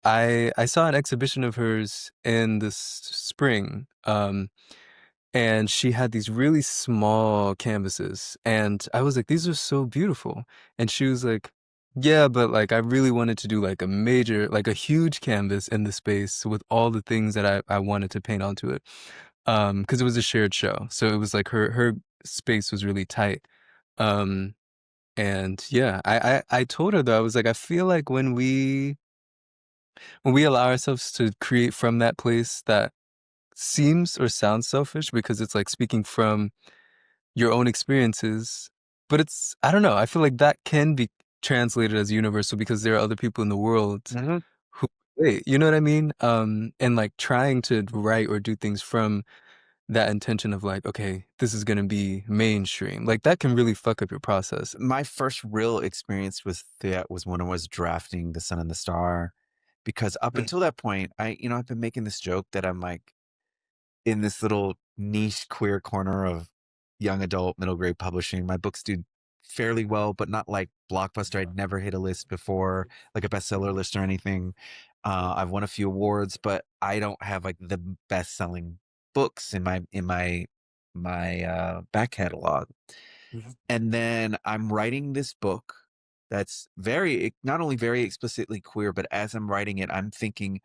S1: I saw an exhibition of hers in this spring. And she had these really small canvases, and I was like, "These are so beautiful." And she was like, "Yeah, but like I really wanted to do like a major, like a huge canvas in the space with all the things that I wanted to paint onto it." Because it was a shared show, so it was like her space was really tight. Um, and yeah, I told her though, I was like, I feel like when we allow ourselves to create from that place that seems or sounds selfish because it's like speaking from your own experiences, but it's I don't know, I feel like that can be translated as universal because there are other people in the world
S2: Mhm.
S1: who you know what I mean? And like trying to write or do things from that intention of like, okay, this is gonna be mainstream. Like that can really fuck up your process.
S2: My first real experience with that was when I was drafting The Sun and the Star, because up
S1: Mm,
S2: until that point, I've been making this joke that I'm like in this little niche queer corner of young adult middle grade publishing. My books do fairly well, but not like blockbuster. I'd never hit a list before, like a bestseller list or anything. I've won a few awards, but I don't have like the best selling books in my back catalog.
S1: mhm,
S2: And then I'm writing this book that's not only very explicitly queer, but as I'm writing it, I'm thinking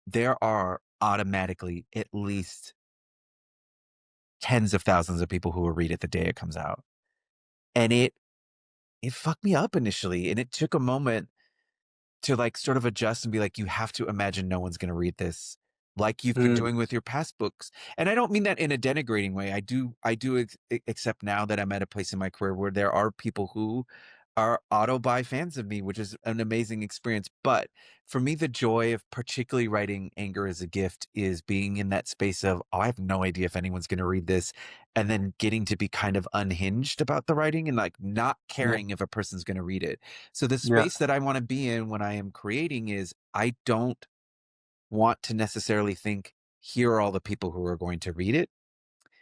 S2: there are automatically at least tens of thousands of people who will read it the day it comes out. And it fucked me up initially. And it took a moment to like sort of adjust and be like, you have to imagine no one's going to read this like you've been
S1: mm,
S2: doing with your past books. And I don't mean that in a denigrating way. I do accept now that I'm at a place in my career where there are people who are auto buy fans of me, which is an amazing experience. But for me, the joy of particularly writing Anger as a Gift is being in that space of, oh, I have no idea if anyone's going to read this. And then getting to be kind of unhinged about the writing and like not
S1: yeah,
S2: caring if a person's going to read it. So the
S1: yeah,
S2: space that I want to be in when I am creating is I don't want to necessarily think, here are all the people who are going to read it.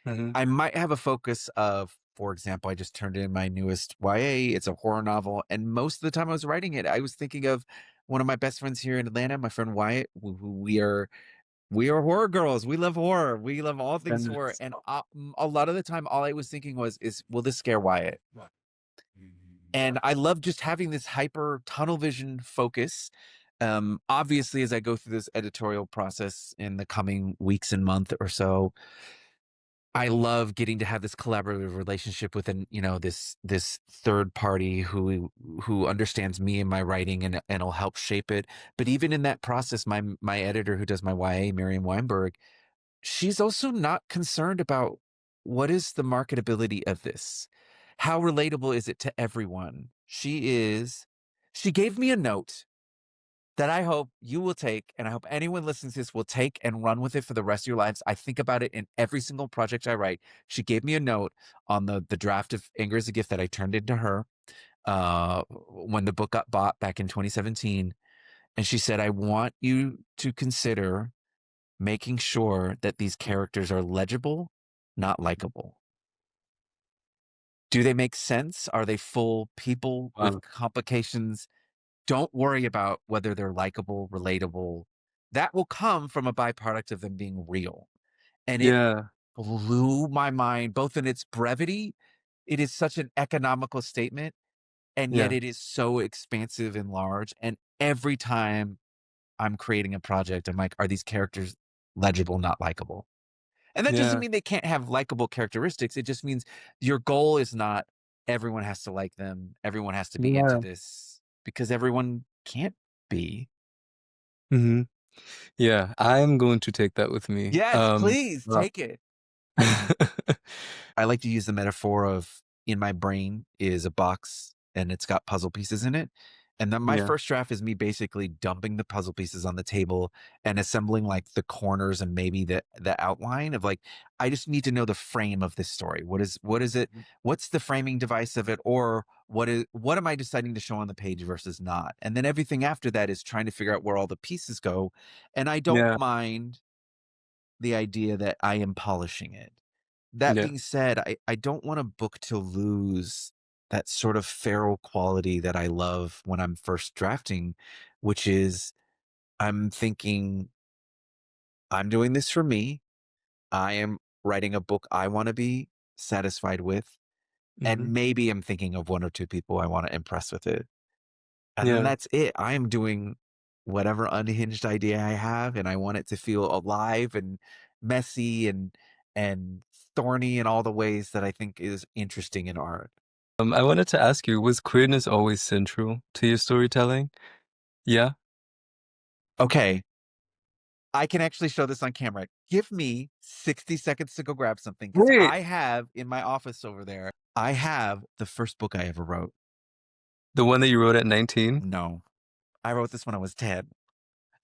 S1: mhm,
S2: I might have a focus of, for example, I just turned in my newest YA. It's a horror novel. And most of the time I was writing it, I was thinking of one of my best friends here in Atlanta, my friend Wyatt, who we are horror girls. We love horror. We love all things
S1: and
S2: horror. And a lot of the time, all I was thinking was, is will this scare Wyatt? And I love just having this hyper tunnel vision focus. Obviously, as I go through this editorial process in the coming weeks and month or so, I love getting to have this collaborative relationship with this third party who understands me and my writing and will help shape it. But even in that process, my editor who does my YA, Miriam Weinberg, she's also not concerned about what is the marketability of this. How relatable is it to everyone? She gave me a note that I hope you will take, and I hope anyone listening to this will take and run with it for the rest of your lives. I think about it in every single project I write. She gave me a note on the draft of Anger is a Gift that I turned into her when the book got bought back in 2017. And she said, I want you to consider making sure that these characters are legible, not likable. Do they make sense? Are they full people with
S1: Wow.
S2: complications? Don't worry about whether they're likable, relatable. That will come from a byproduct of them being real. And it
S1: Yeah,
S2: blew my mind, both in its brevity. It is such an economical statement, and yet
S1: yeah,
S2: it is so expansive and large. And every time I'm creating a project, I'm like, are these characters legible, not likable? And that doesn't
S1: yeah,
S2: mean they can't have likable characteristics. It just means your goal is not everyone has to like them, everyone has to be into
S1: yeah.
S2: this, because everyone can't be.
S1: Mhm. Yeah, I'm going to take that with me.
S2: Yes, please
S1: Uh
S2: take it. I like to use the metaphor of in my brain is a box and it's got puzzle pieces in it. And then my
S1: Yeah,
S2: first draft is me basically dumping the puzzle pieces on the table and assembling like the corners and maybe the outline of like I just need to know the frame of this story. What is it? What's the framing device of it? Or what am I deciding to show on the page versus not? And then everything after that is trying to figure out where all the pieces go. And I don't
S1: yeah,
S2: mind the idea that I am polishing it. That
S1: yeah,
S2: being said, I don't want a book to lose that sort of feral quality that I love when I'm first drafting, which is I'm thinking, I'm doing this for me. I am writing a book I want to be satisfied with. And
S1: mhm,
S2: maybe I'm thinking of one or two people I want to impress with it. And then
S1: yeah.
S2: that's it. I am doing whatever unhinged idea I have, and I want it to feel alive and messy and thorny in all the ways that I think is interesting in art.
S1: I wanted to ask you, was queerness always central to your storytelling? Yeah?
S2: Okay, I can actually show this on camera. Give me 60 seconds to go grab something because
S1: Wait,
S2: I have in my office over there, I have the first book I ever wrote.
S1: the one that you wrote at 19?
S2: No, I wrote this when I was 10.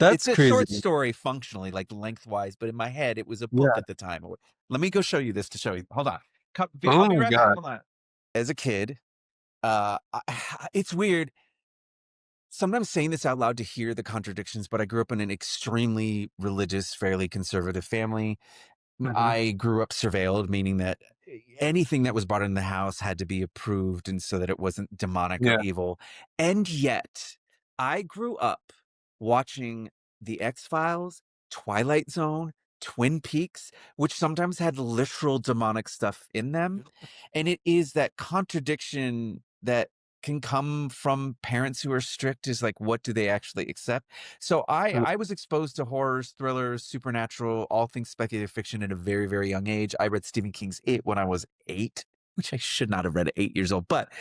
S2: It's
S1: That's
S2: a
S1: crazy.
S2: short story functionally, like lengthwise, but in my head, it was a book
S1: Yeah.
S2: at the time. Let me go show you this to show you. Hold on.
S1: Oh
S2: I'll be
S1: my
S2: right back.
S1: god.
S2: Hold on. As a kid, it's weird. Sometimes saying this out loud to hear the contradictions, but I grew up in an extremely religious, fairly conservative family.
S1: Mhm.
S2: I grew up surveilled, meaning that anything that was brought in the house had to be approved and so that it wasn't demonic or
S1: Yeah.
S2: evil. And yet, I grew up watching The X-Files, Twilight Zone, Twin Peaks, which sometimes had literal demonic stuff in them. And it is that contradiction that can come from parents who are strict is like, what do they actually accept? So I
S1: Yeah.
S2: I was exposed to horrors, thrillers, supernatural, all things speculative fiction at a very, very young age. I read Stephen King's It when I was 8, which I should not have read at 8 years old. But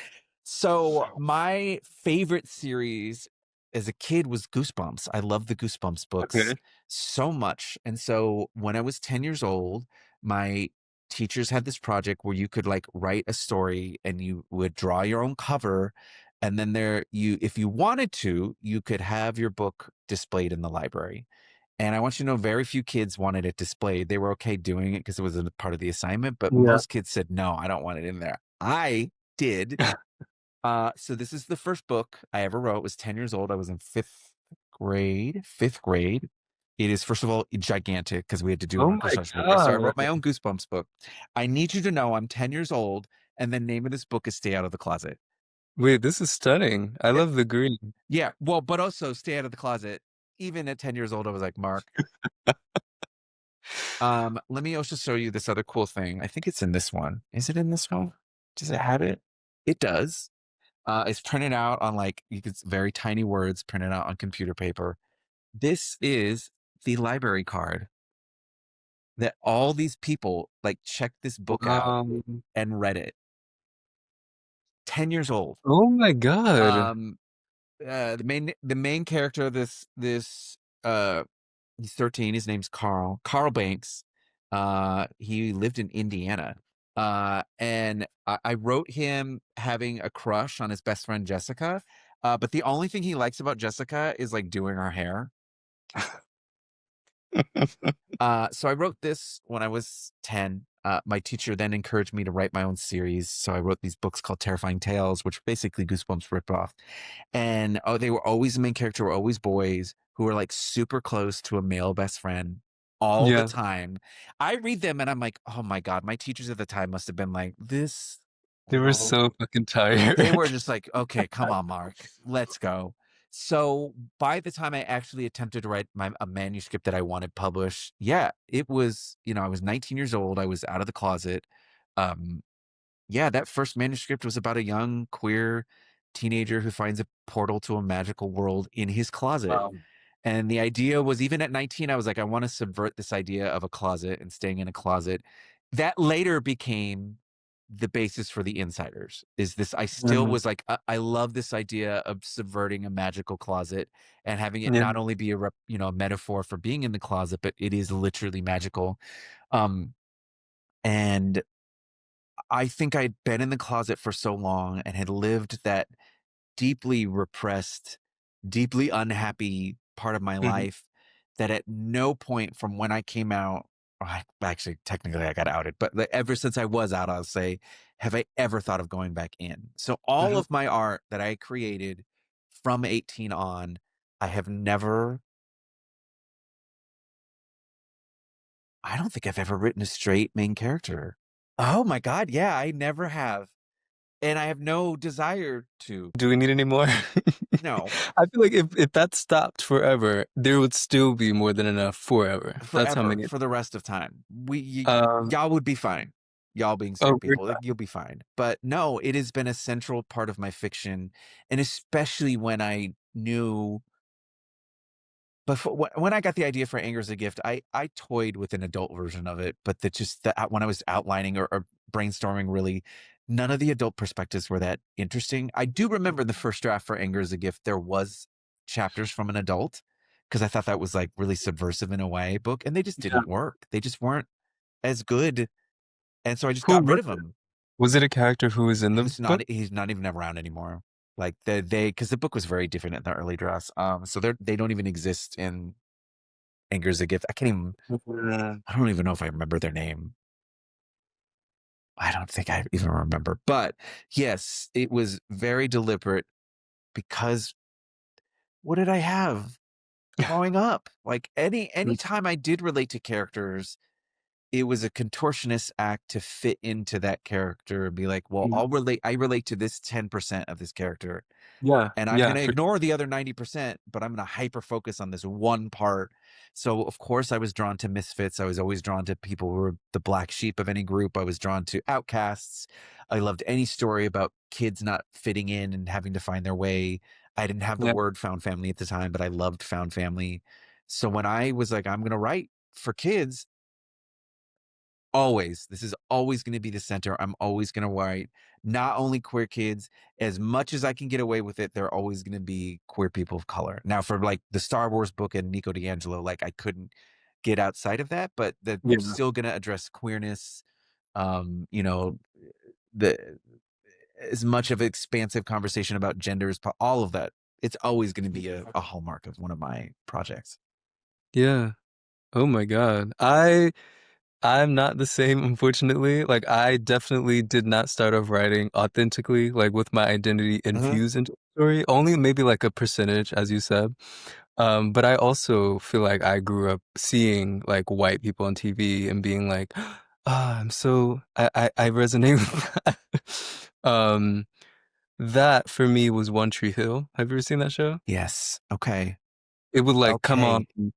S2: so my favorite series as a kid was Goosebumps. I love the Goosebumps books
S1: Okay.
S2: so much. And so when I was 10 years old, my teachers had this project where you could like write a story and you would draw your own cover, and then there you if you wanted to you could have your book displayed in the library. And I want you to know very few kids wanted it displayed. They were okay doing it because it was a part of the assignment, but
S1: Yeah.
S2: most kids said no, I don't want it in there. I did. So this is the first book I ever wrote. I was 10 years old. I was in fifth grade. It is, first of all, gigantic because we had to do an
S1: Oh
S2: Uncle
S1: my
S2: Josh movie. So I
S1: god.
S2: wrote my own Goosebumps book. I need you to know I'm 10 years old, and the name of this book is Stay Out of the Closet.
S1: Wait, this is stunning. I
S2: Yeah,
S1: love the green.
S2: yeah. Well, but also Stay Out of the Closet. Even at 10 years old, I was like, Mark. Let me also show you this other cool thing. I think it's in this one. Is it in this one? Does it have it? It does. It's printed out on like you could very tiny words printed out on computer paper. This is the library card that all these people like checked this book out
S1: Wow.
S2: and read it. 10 years old.
S1: Oh my god.
S2: Um, the main character of this he's 13. His name's Carl Banks. He lived in Indiana. And I wrote him having a crush on his best friend Jessica. But the only thing he likes about Jessica is like doing her hair. So I wrote this when I was 10. My teacher then encouraged me to write my own series. So I wrote these books called Terrifying Tales, which basically Goosebumps ripped off. And they were always the main character, were always boys who were like super close to a male best friend all the
S1: Yeah,
S2: time. I read them and I'm like, oh my God, my teachers at the time must have been like, this,
S1: they were so fucking
S2: they
S1: tired.
S2: were just like, okay, come on, Mark, let's go. So by the time I actually attempted to write a manuscript that I wanted published, yeah, it was, I was 19 years old. I was out of the closet. Um, yeah, that first manuscript was about a young queer teenager who finds a portal to a magical world in his closet.
S1: Wow.
S2: And the idea was, even at 19, I was like, I want to subvert this idea of a closet and staying in a closet. That later became the basis for the insiders. Is this, I still
S1: Mhm.
S2: was like, I love this idea of subverting a magical closet and having it
S1: Yeah.
S2: not only be a metaphor for being in the closet, but it is literally magical. Um, and I think I'd been in the closet for so long and had lived that deeply repressed, deeply unhappy part of my
S1: Mhm.
S2: life that at no point from when I came out, actually, technically, I got outed, but like, ever since I was out, I'll say, have I ever thought of going back in? So all
S1: Mhm.
S2: of my art that I created from 18 on, I have never, I don't think I've ever written a straight main character. Oh my God. Yeah, I never have. And I have no desire to.
S1: Do we need any more?
S2: No,
S1: I feel like if that stopped forever, there would still be more than enough forever. That's how
S2: forever,
S1: many.
S2: for the rest of time.
S1: Um,
S2: Y'all would be fine. Y'all being
S1: oh,
S2: straight
S1: we're
S2: people, like, you'll be fine. But no, it has been a central part of my fiction, and especially when I knew before when I got the idea for Anger is a Gift, I toyed with an adult version of it, but that just that when I was outlining or brainstorming, really, none of the adult perspectives were that interesting. I do remember the first draft for Anger is a Gift. There was chapters from an adult because I thought that was like really subversive in a way book, and they just
S1: yeah.
S2: didn't work. They just weren't as good, and so I just
S1: Who
S2: got rid
S1: was
S2: of
S1: it?
S2: them.
S1: Was it a character who was in the book?
S2: He's not even around anymore. Like because the book was very different in the early drafts. So they don't even exist in Anger is a Gift.
S1: Mhm.
S2: I don't even know if I remember their name. I don't think I even remember. But yes, it was very deliberate because what did I have growing up? Like any time I did relate to characters, it was a contortionist act to fit into that character and be like, well,
S1: Mhm.
S2: I relate to this 10% of this character.
S1: Yeah,
S2: And I'm
S1: yeah,
S2: going to
S1: for
S2: ignore the other 90%, but I'm going to hyper focus on this one part. So, of course, I was drawn to misfits. I was always drawn to people who were the black sheep of any group. I was drawn to outcasts. I loved any story about kids not fitting in and having to find their way. I didn't have the
S1: yeah.
S2: word found family at the time, but I loved found family. So, when I was like, I'm going to write for kids, always, this is always going to be the center. I'm always going to write not only queer kids. As much as I can get away with it, they're always going to be queer people of color. Now, for like the Star Wars book and Nico Di Angelo, like I couldn't get outside of that, but I'm
S1: Yeah.
S2: still going to address queerness. You know, the as much of an expansive conversation about gender as all of that. It's always going to be a hallmark of one of my projects.
S1: Yeah. Oh my God. I'm not the same, unfortunately. Like, I definitely did not start off writing authentically, like with my identity
S2: Mhm.
S1: infused into the story. Only maybe like a percentage, as you said. But I also feel like I grew up seeing like white people on TV and being like, ah, I resonate with that. Um, that for me was One Tree Hill. Have you ever seen that show?
S2: Yes. Okay.
S1: It would like come on,
S2: Okay.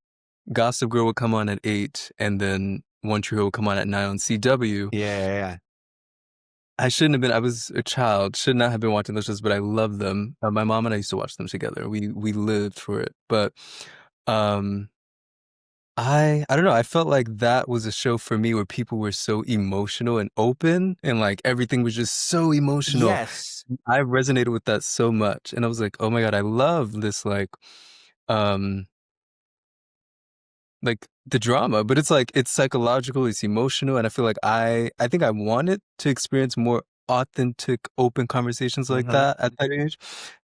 S1: Gossip Girl would come on at 8, and then One Tree Hill would come on at 9 on CW.
S2: Yeah. Yeah. Yeah.
S1: I shouldn't have been. I was a child. Should not have been watching those shows, but I love them. My mom and I used to watch them together. We lived for it. But um, I don't know, I felt like that was a show for me where people were so emotional and open and like everything was just so emotional.
S2: Yes.
S1: I resonated with that so much and I was like, "Oh my God, I love this um like the drama, but it's like it's psychological, it's emotional, and I feel like I think I wanted to experience more authentic, open conversations like
S2: Hmm.
S1: that at that age.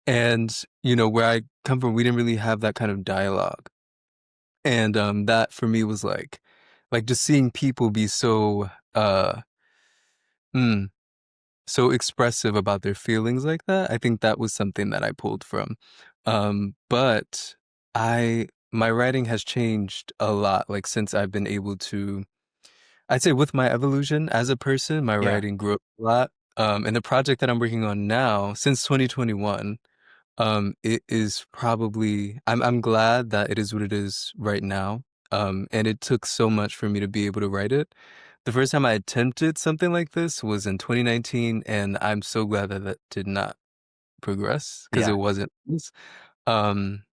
S1: And where I come from, we didn't really have that kind of dialogue. And that for me was like just seeing people be mm, so expressive about their feelings like that. I think that was something that I pulled from. But my writing has changed a lot, like since I've been able to, I'd say with my evolution as a person, my
S2: Yeah.
S1: writing grew up a lot. And the project that I'm working on now, since 2021, it is probably I'm glad that it is what it is right now. And it took so much for me to be able to write it. The first time I attempted something like this was in 2019, and I'm so glad that that did not progress because it
S2: Yeah.
S1: wasn't. Um,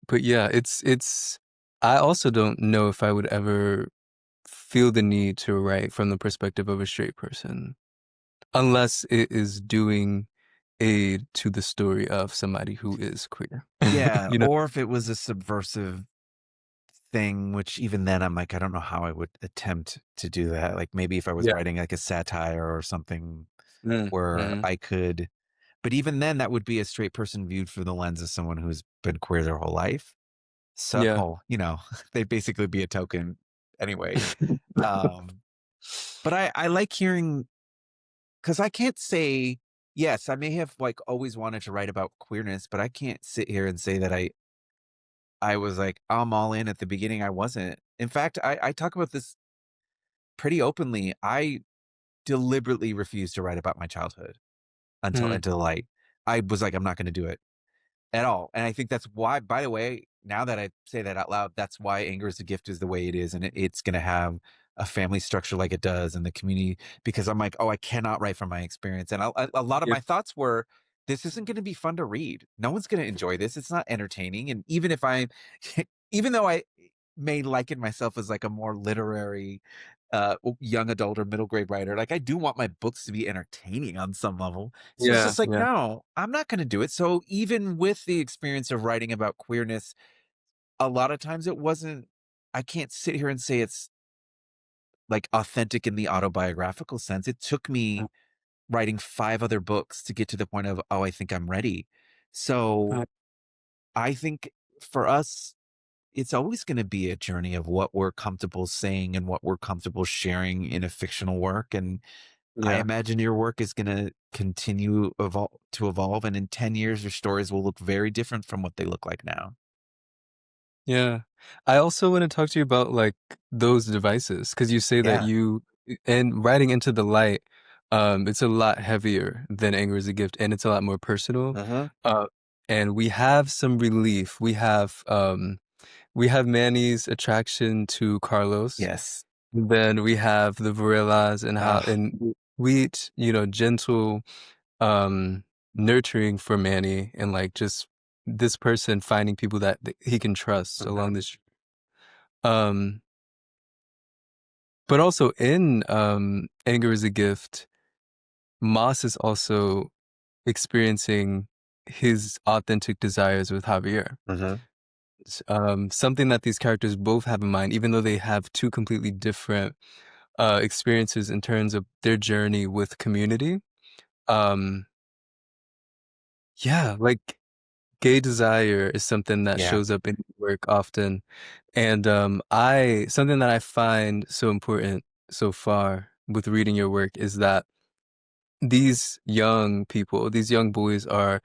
S1: but yeah, it's I also don't know if I would ever feel the need to write from the perspective of a straight person unless it is doing aid to the story of somebody who is queer.
S2: Yeah.
S1: You know?
S2: Or if it was a subversive thing, which even then I'm like, I don't know how I would attempt to do that. Like maybe if I was
S1: Yeah.
S2: writing like a satire or something where
S1: Mhm.
S2: I could, but even then that would be a straight person viewed through the lens of someone who's been queer their whole life.
S1: Yeah.
S2: So, they'd basically be a token anyways. Um, but I like hearing because I can't say, yes, I may have like always wanted to write about queerness, but I can't sit here and say that I was like, I'm all in at the beginning. I wasn't. In fact, I talk about this pretty openly. I deliberately refused to write about my childhood until
S1: Mm.
S2: into the light. I was like, I'm not going to do it at all. And I think that's why, by the way, now that I say that out loud, that's why Anger is a Gift is the way it is. And it's going to have a family structure like it does in the community because I'm like, oh, I cannot write from my experience. And a lot of
S1: Yeah.
S2: my thoughts were, this isn't going to be fun to read. No one's going to enjoy this. It's not entertaining. And even if I, even though I may liken myself as like a more literary young adult or middle grade writer, like I do want my books to be entertaining on some level. So it's
S1: Yeah.
S2: just like,
S1: Yeah.
S2: no, I'm not going to do it. So even with the experience of writing about queerness, a lot of times it wasn't, I can't sit here and say it's like authentic in the autobiographical sense. It took me writing 5 other books to get to the point of, oh, I think I'm ready. So
S1: Mm.
S2: I think for us, it's always going to be a journey of what we're comfortable saying and what we're comfortable sharing in a fictional work. And I
S1: Yeah.
S2: imagine your work is going to continue to evolve, and in 10 years, your stories will look very different from what they look like now.
S1: Yeah. I also want to talk to you about like those devices because you say that
S2: Yeah.
S1: you and writing into the light, it's a lot heavier than Anger is a Gift and it's a lot more personal.
S2: Uh-huh.
S1: Uh, and we have some relief. We have Manny's attraction to Carlos.
S2: Yes.
S1: Then we have the Varillas and how
S2: Ah.
S1: and sweet, gentle, um, nurturing for Manny and like just this person finding people that he can trust
S2: Uh-huh.
S1: along this. Um, but also in Anger is a Gift, Moss is also experiencing his authentic desires with Javier.
S2: Uh-huh.
S1: Something that these characters both have in mind, even though they have two completely different experiences in terms of their journey with community. Um, yeah, like gay desire is something that
S2: Yeah.
S1: shows up in work often. And I something that I find so important so far with reading your work is that these young people, these young boys are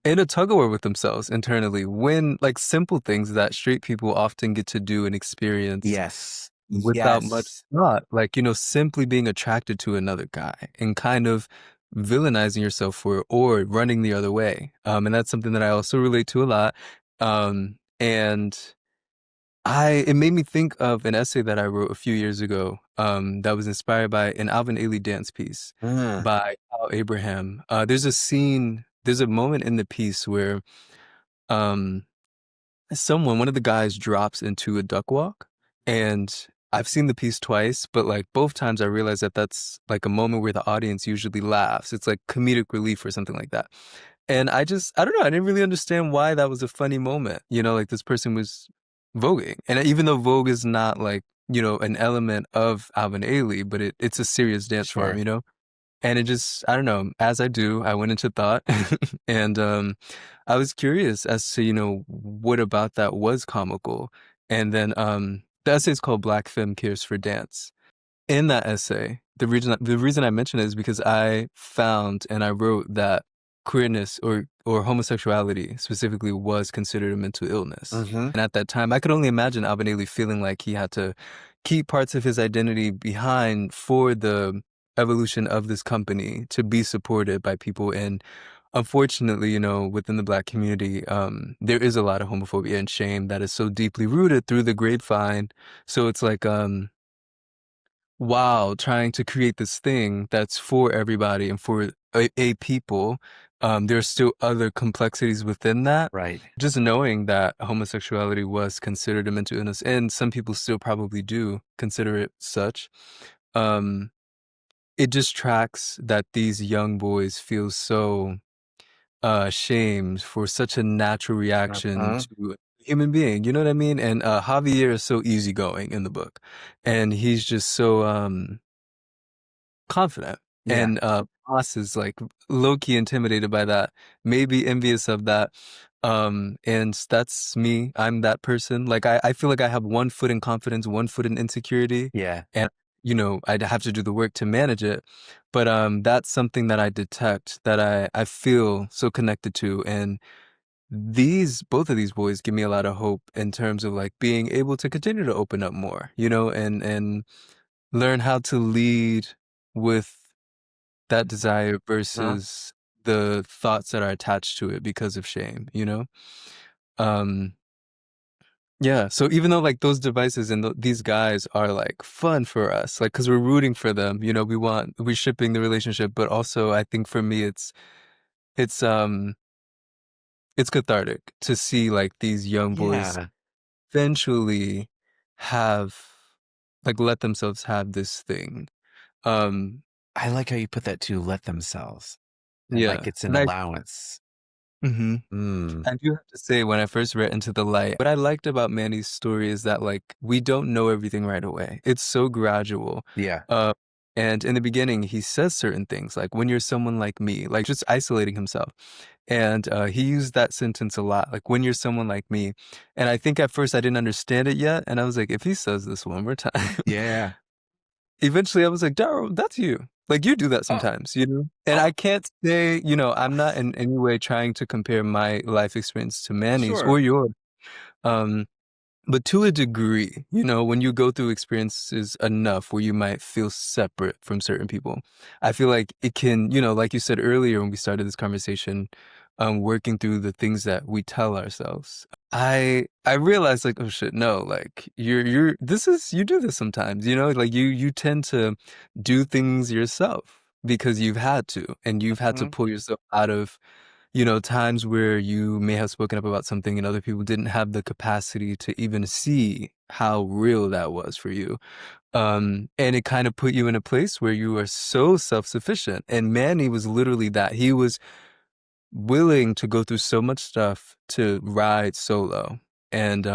S1: in a tug of war with themselves internally when like simple things that straight people often get to do and experience
S2: Yes.
S1: without much
S2: Yes.
S1: thought, like, simply being attracted to another guy and kind of villainizing yourself for it or running the other way. And that's something that I also relate to a lot. And it made me think of an essay that I wrote a few years ago, that was inspired by an Alvin Ailey dance piece
S2: Mm.
S1: by Al Abraham. There's a moment in the piece where, um, one of the guys drops into a duck walk, and I've seen the piece twice, but like both times I realized that that's like a moment where the audience usually laughs. It's like comedic relief or something like that. And I don't know, I didn't really understand why that was a funny moment. Like this person was voguing. And even though Vogue is not like, an element of Alvin Ailey, but it's a serious dance form,
S2: Sure.
S1: And it just, I don't know, as I do, I went into thought and I was curious as to, what about that was comical. And then the essay is called Black Femme Cares for Dance. In that essay, the reason I mention it is because I found and I wrote that queerness or homosexuality specifically was considered a mental illness.
S2: Hmm.
S1: And at that time, I could only imagine Alvin Ailey feeling like he had to keep parts of his identity behind for the evolution of this company to be supported by people. And unfortunately, within the Black community, there is a lot of homophobia and shame that is so deeply rooted through the grapevine. So it's like, while trying to create this thing that's for everybody and for a people, there's still other complexities within that.
S2: Right.
S1: Just knowing that homosexuality was considered a mental illness, and some people still probably do consider it such, um, it just tracks that these young boys feel so shamed for such a natural reaction
S2: Uh-huh.
S1: to a human being. You know what I mean? And Javier is so easygoing in the book, and he's just so confident.
S2: Yeah.
S1: And Boss is like low key intimidated by that, maybe envious of that. And that's me. I'm that person. Like I feel like I have one foot in confidence, one foot in insecurity,
S2: Yeah.
S1: and I'd have to do the work to manage it. But that's something that I detect that I feel so connected to. And both of these boys give me a lot of hope in terms of like being able to continue to open up more, and learn how to lead with that desire
S2: Huh?
S1: versus the thoughts that are attached to it because of shame. Um, yeah. So even though like those devices and these guys are like fun for us, like because we're rooting for them, we're shipping the relationship, but also I think for me it's um it's cathartic to see like these young boys
S2: Yeah.
S1: eventually have like let themselves have this thing. Um,
S2: I like how you put that too, let themselves. And like
S1: yeah.
S2: it's an
S1: And
S2: allowance.
S1: mhm.
S2: Mm.
S1: I do have to say, when I first read Into the Light, what I liked about Manny's story is that, like, we don't know everything right away. It's so gradual.
S2: Yeah.
S1: Uh, and in the beginning, he says certain things, like, when you're someone like me, like, just isolating himself. And he used that sentence a lot, like, when you're someone like me. And I think at first I didn't understand it yet. And I was like, if he says this one more time,
S2: Yeah.
S1: eventually I was like, Daryl, that's you. Like you do that
S2: Oh,
S1: sometimes. And
S2: oh,
S1: I can't say, I'm not in any way trying to compare my life experience to Manny's
S2: sure.
S1: or yours. Um, but to a degree, when you go through experiences enough where you might feel separate from certain people, I feel like it can, like you said earlier when we started this conversation, working through the things that we tell ourselves. I realized like, oh shit, no, like you do this sometimes, like you tend to do things yourself because you've had to, and you've had to
S2: Mhm.
S1: pull yourself out of times where you may have spoken up about something and other people didn't have the capacity to even see how real that was for you. And it kind of put you in a place where you are so self-sufficient. And Manny was literally that. He was willing to go through so much stuff to ride solo. And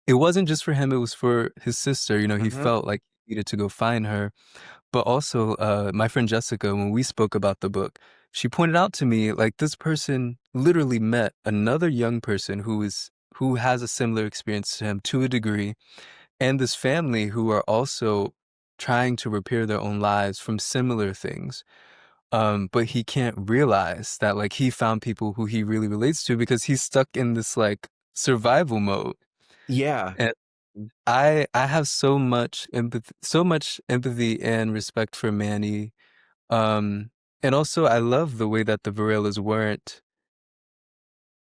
S1: it wasn't just for him, it was for his sister. He
S2: Mhm.
S1: felt like he needed to go find her. But also, my friend Jessica, when we spoke about the book, she pointed out to me like this person literally met another young person who has a similar experience to him to a degree, and this family who are also trying to repair their own lives from similar things. But he can't realize that like he found people who he really relates to because he's stuck in this like survival mode.
S2: Yeah.
S1: And I have so much empathy and respect for Manny. And also I love the way that the Varela's weren't.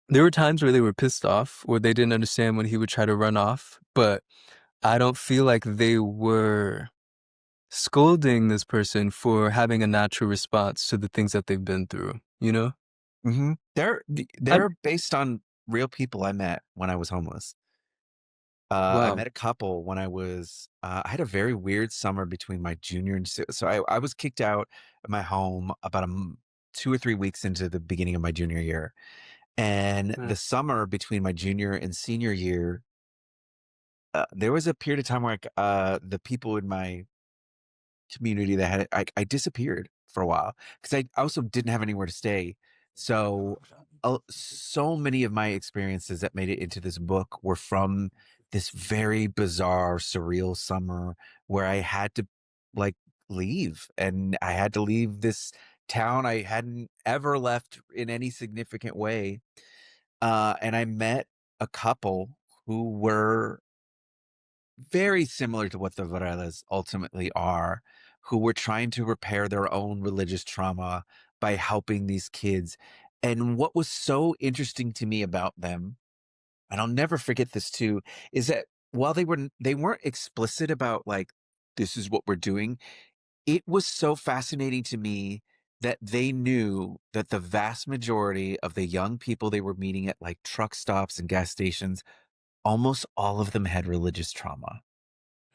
S1: There were times where they were pissed off or they didn't understand when he would try to run off, but I don't feel like they were scolding this person for having a natural response to the things that they've been through, you know?
S2: Mhm. They're
S1: I'm
S2: they're based on real people I met when I was homeless. I
S1: Wow.
S2: met a couple when I had a very weird summer between my junior and so I was kicked out of my home about 2 or 3 weeks into the beginning of my junior year. And
S1: Mm,
S2: the summer between my junior and senior year, there was a period of time where the people in my community that had I disappeared for a while because I also didn't have anywhere to stay. So, so many of my experiences that made it into this book were from this very bizarre, surreal summer where I had to like leave, and I had to leave this town I hadn't ever left in any significant way. And I met a couple who were very similar to what the Varela's ultimately are, who were trying to repair their own religious trauma by helping these kids. And what was so interesting to me about them, and I'll never forget this too, is that while they weren't explicit about like this is what we're doing, it was so fascinating to me that they knew that the vast majority of the young people they were meeting at like truck stops and gas stations, almost all of them had religious trauma,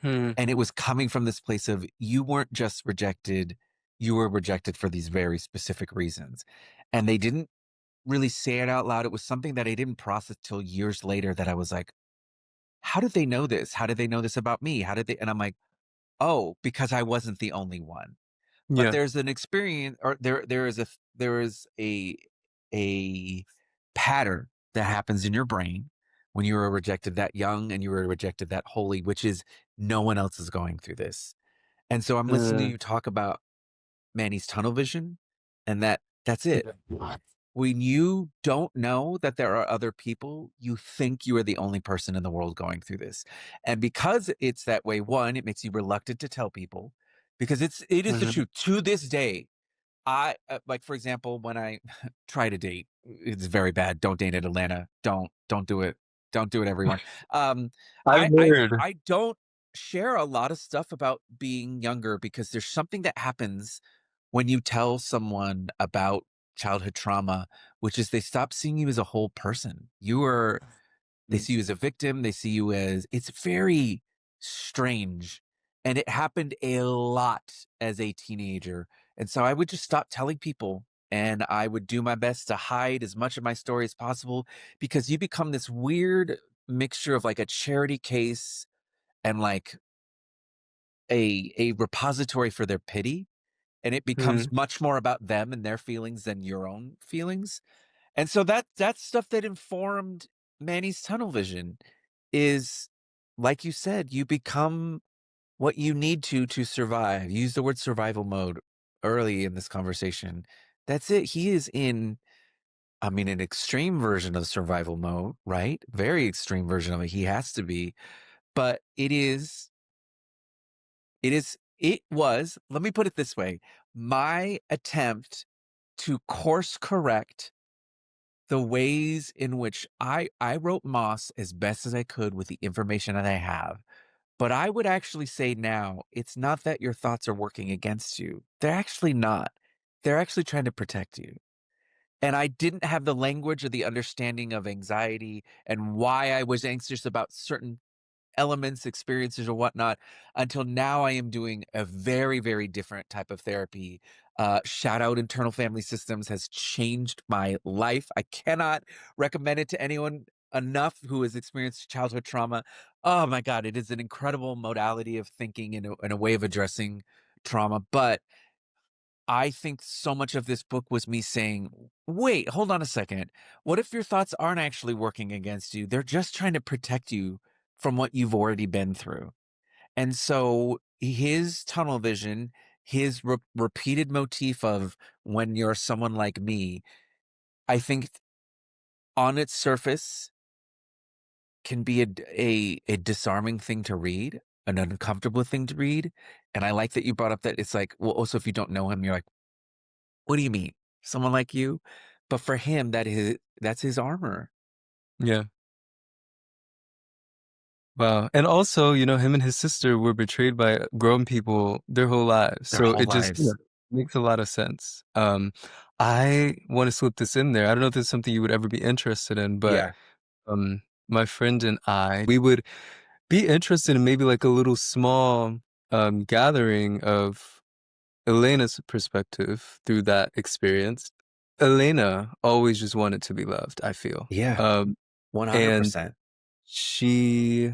S1: hmm,
S2: and it was coming from this place of you weren't just rejected, you were rejected for these very specific reasons. And they didn't really say it out loud. It was something that I didn't process till years later that I was like, how did they know this? How did they know this about me? How did they? And I'm like, oh, because I wasn't the only one. But
S1: yeah,
S2: there's an experience, or there is a pattern that happens in your brain when you were rejected that young and you were rejected that holy, which is no one else is going through this. And so I'm listening to
S1: mm,
S2: you talk about Manny's tunnel vision, and that's it.
S1: yeah,
S2: When you don't know that there are other people, you think you are the only person in the world going through this. And because it's that way, one, it makes you reluctant to tell people because it is the
S1: mhm,
S2: truth. To this day, I like, for example, when I try to date, it's very bad. Don't date in Atlanta. Don't do it. Don't do it, everyone. Um,
S1: I've heard.
S2: I don't share a lot of stuff about being younger because there's something that happens when you tell someone about childhood trauma, which is they stop seeing you as a whole person. They
S1: Mm,
S2: see you as a victim, they see you as it's very strange, and it happened a lot as a teenager, and so I would just stop telling people, and I would do my best to hide as much of my story as possible because you become this weird mixture of, like, a charity case and, like, a repository for their pity, and it becomes
S1: mm,
S2: much more about them and their feelings than your own feelings, and so that's stuff that informed Manny's tunnel vision is, like you said, you become what you need to survive. You use the word survival mode early in this conversation. That's it. He is in, I mean, an extreme version of survival mode, right? Very extreme version of it. He has to be, but it was, let me put it this way, my attempt to course correct the ways in which I wrote Moss as best as I could with the information that I have. But I would actually say now, it's not that your thoughts are working against you. They're actually not. They're actually trying to protect you. And I didn't have the language or the understanding of anxiety and why I was anxious about certain elements, experiences, or whatnot until now I am doing a very, very different type of therapy. Shout out Internal Family Systems has changed my life. I cannot recommend it to anyone enough who has experienced childhood trauma. Oh my God, it is an incredible modality of thinking and a way of addressing trauma. But I think so much of this book was me saying, wait, hold on a second. What if your thoughts aren't actually working against you? They're just trying to protect you from what you've already been through. And so his tunnel vision, his repeated motif of when you're someone like me, I think on its surface can be a disarming thing to read, an uncomfortable thing to read. And I like that you brought up that it's like, well, also, if you don't know him, you're like, what do you mean? Someone like you? But for him, that's his armor.
S1: yeah. Wow. And also, him and his sister were betrayed by grown people their whole lives.
S2: Their
S1: So
S2: whole
S1: it just,
S2: lives.
S1: Makes a lot of sense. I wanna slip this in there. I don't know if this is something you would ever be interested in, but,
S2: Yeah.
S1: my friend and I, we would be interested in maybe, like, a little small, gathering of Elena's perspective through that experience. Elena always just wanted to be loved, I feel.
S2: Yeah.
S1: And
S2: 100%.
S1: she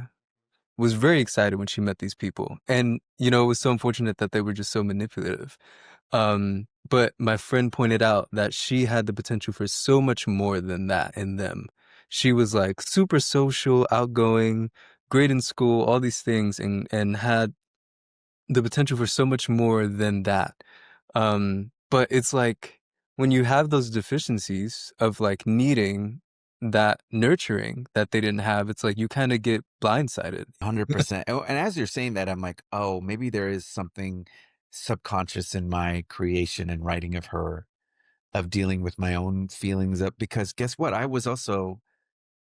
S1: was very excited when she met these people. And, it was so unfortunate that they were just so manipulative. But my friend pointed out that she had the potential for so much more than that in them. She was like super social, outgoing, great in school, all these things, and had the potential for so much more than that. But it's like when you have those deficiencies of like needing that nurturing that they didn't have, it's like you kind of get blindsided.
S2: 100%. Oh, and as you're saying that, I'm like, oh, maybe there is something subconscious in my creation and writing of her, of dealing with my own feelings up. Because guess what? I was also,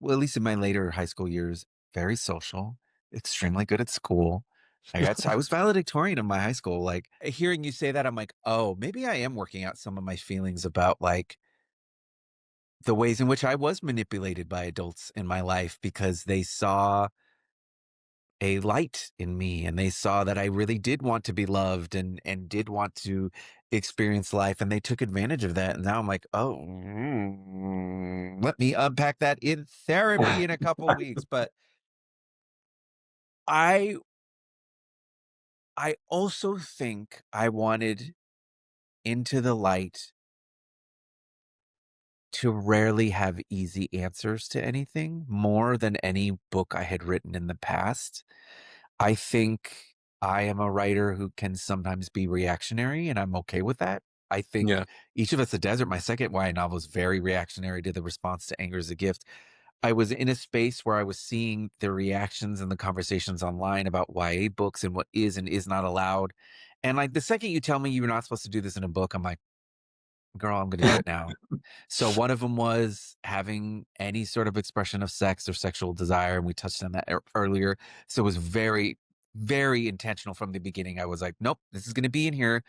S2: well, at least in my later high school years, very social, extremely good at school. I was valedictorian in my high school. Like hearing you say that, I'm like, oh, maybe I am working out some of my feelings about like the ways in which I was manipulated by adults in my life because they saw a light in me and they saw that I really did want to be loved and did want to experience life and they took advantage of that. And now I'm like, oh, let me unpack that in therapy in a couple weeks. But I I also think I wanted Into the Light to rarely have easy answers to anything more than any book I had written in the past. I think I am a writer who can sometimes be reactionary, and I'm okay with that. I think
S1: Yeah.
S2: Each of Us a Desert, my second YA novel, is very reactionary to the response to Anger is a Gift. I was in a space where I was seeing the reactions and the conversations online about YA books and what is and is not allowed. And like the second you tell me you're not supposed to do this in a book, I'm like, girl, I'm going to do it now. So one of them was having any sort of expression of sex or sexual desire, and we touched on that earlier. So it was very, very intentional from the beginning. I was like, nope, this is going to be in here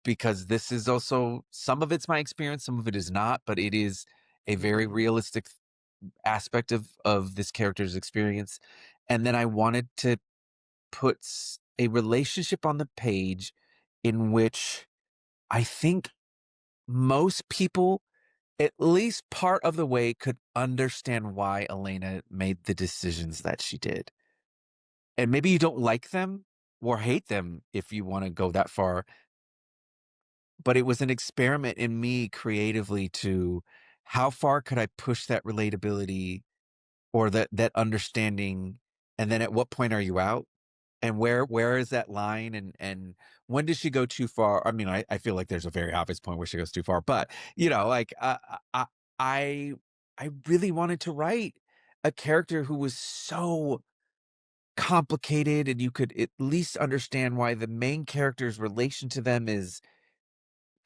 S2: because this is also some of it's my experience, some of it is not, but it is a very realistic aspect of this character's experience. And then I wanted to put a relationship on the page in which I think most people at least part of the way could understand why Elena made the decisions that she did. And maybe you don't like them or hate them if you want to go that far, but it was an experiment in me creatively to how far could I push that relatability or that understanding, and then at what point are you out? And where is that line and when does she go too far? I mean, I feel like there's a very obvious point where she goes too far, but, like, I I really wanted to write a character who was so complicated, and you could at least understand why the main character's relation to them is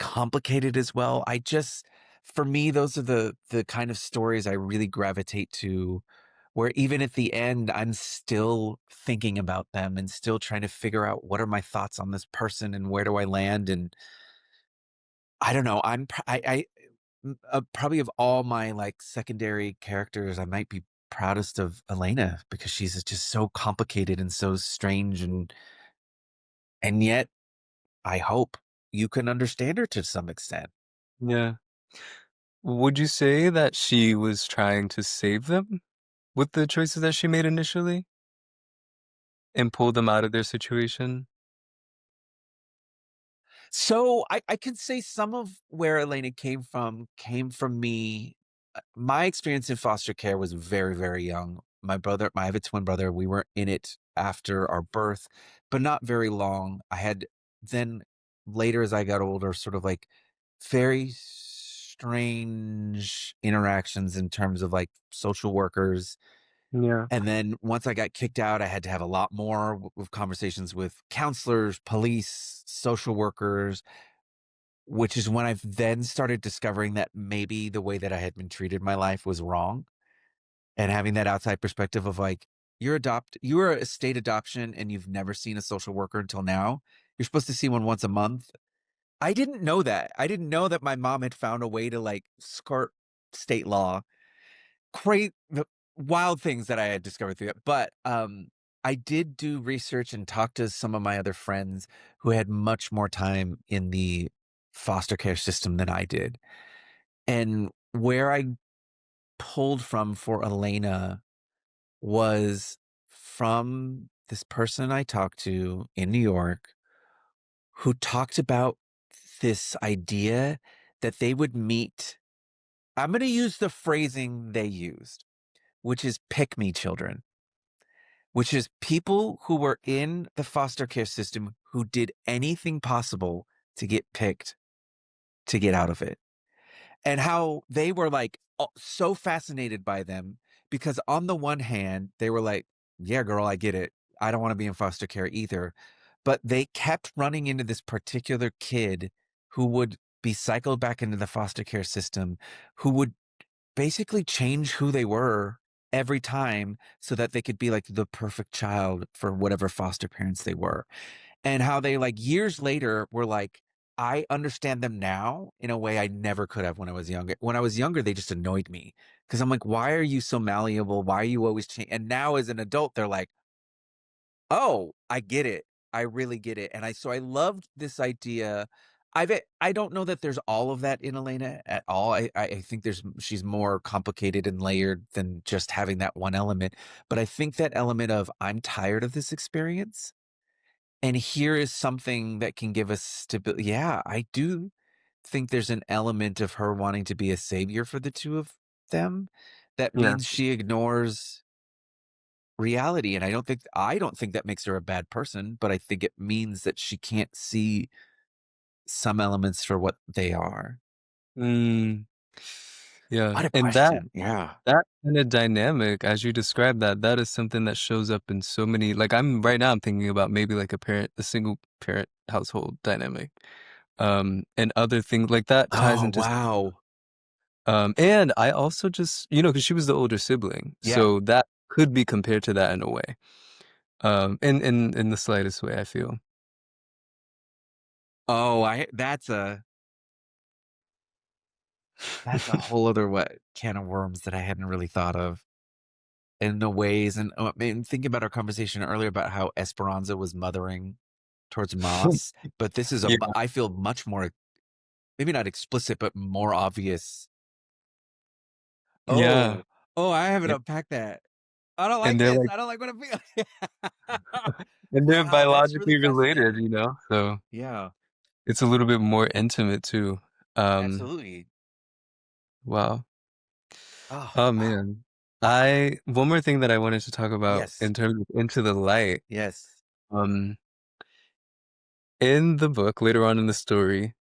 S2: complicated as well. I just For me, those are the kind of stories I really gravitate to, where even at the end, I'm still thinking about them and still trying to figure out what are my thoughts on this person and where do I land. And I don't know. Probably of all my like secondary characters, I might be proudest of Elena because she's just so complicated and so strange, and yet I hope you can understand her to some extent.
S1: Yeah. Would you say that she was trying to save them with the choices that she made initially and pull them out of their situation?
S2: So I could say some of where Elena came from me. My experience in foster care was very, very young. I have a twin brother. We were in it after our birth, but not very long. I had then later as I got older, sort of like very strange interactions in terms of like social workers.
S1: Yeah.
S2: And then once I got kicked out, I had to have a lot more with conversations with counselors, police, social workers, which is when I've then started discovering that maybe the way that I had been treated in my life was wrong, and having that outside perspective of like, you were a state adoption and you've never seen a social worker until now. You're supposed to see one once a month. I didn't know that. I didn't know that my mom had found a way to, like, skirt state law. The wild things that I had discovered through it, but, I did do research and talk to some of my other friends who had much more time in the foster care system than I did, and where I pulled from for Elena was from this person I talked to in New York who talked about this idea that they would meet. I'm going to use the phrasing they used, which is pick me children, which is people who were in the foster care system who did anything possible to get picked to get out of it. And how they were like so fascinated by them because, on the one hand, they were like, yeah, girl, I get it. I don't want to be in foster care either. But they kept running into this particular kid who would be cycled back into the foster care system, who would basically change who they were every time so that they could be like the perfect child for whatever foster parents they were. And how they, like, years later were like, I understand them now in a way I never could have when I was younger. When I was younger, they just annoyed me because I'm like, why are you so malleable? Why are you always changing? And now as an adult, they're like, oh, I get it. I really get it. And I loved this idea. I don't know that there's all of that in Elena at all. I think she's more complicated and layered than just having that one element. But I think that element of I'm tired of this experience, and here is something that can give us stability. Yeah, I do think there's an element of her wanting to be a savior for the two of them. That
S1: Yeah.
S2: means she ignores reality. And I don't think that makes her a bad person, but I think it means that she can't see some elements for what they are.
S1: Mm, yeah,
S2: What a
S1: and that
S2: question. Yeah.
S1: that kinda dynamic, as you described that, that is something that shows up in so many like, I'm thinking about maybe, like, a single parent household dynamic, and other things like, that ties
S2: Oh,
S1: into
S2: wow.
S1: and I also just because she was the older sibling,
S2: Yeah.
S1: so that could be compared to that in a way, in the slightest way, I feel.
S2: Oh, I that's a whole other what can of worms that I hadn't really thought of. In the ways, and I mean, thinking about our conversation earlier about how Esperanza was mothering towards Moss, but this is
S1: Yeah,
S2: I feel much more, maybe not explicit, but more obvious.
S1: yeah,
S2: Oh, oh, I haven't
S1: and
S2: unpacked that. I don't
S1: and
S2: like
S1: they're,
S2: this.
S1: like
S2: I don't like what I feel.
S1: and they're
S2: Wow, that's really
S1: biologically related,
S2: fascinating.
S1: so
S2: Yeah,
S1: it's a little bit more intimate too. Um,
S2: absolutely.
S1: wow.
S2: Oh,
S1: Oh,
S2: wow.
S1: man. I one more thing that I wanted to talk about
S2: Yes,
S1: in terms of Into the Light,
S2: yes,
S1: um, in the book, later on in the story,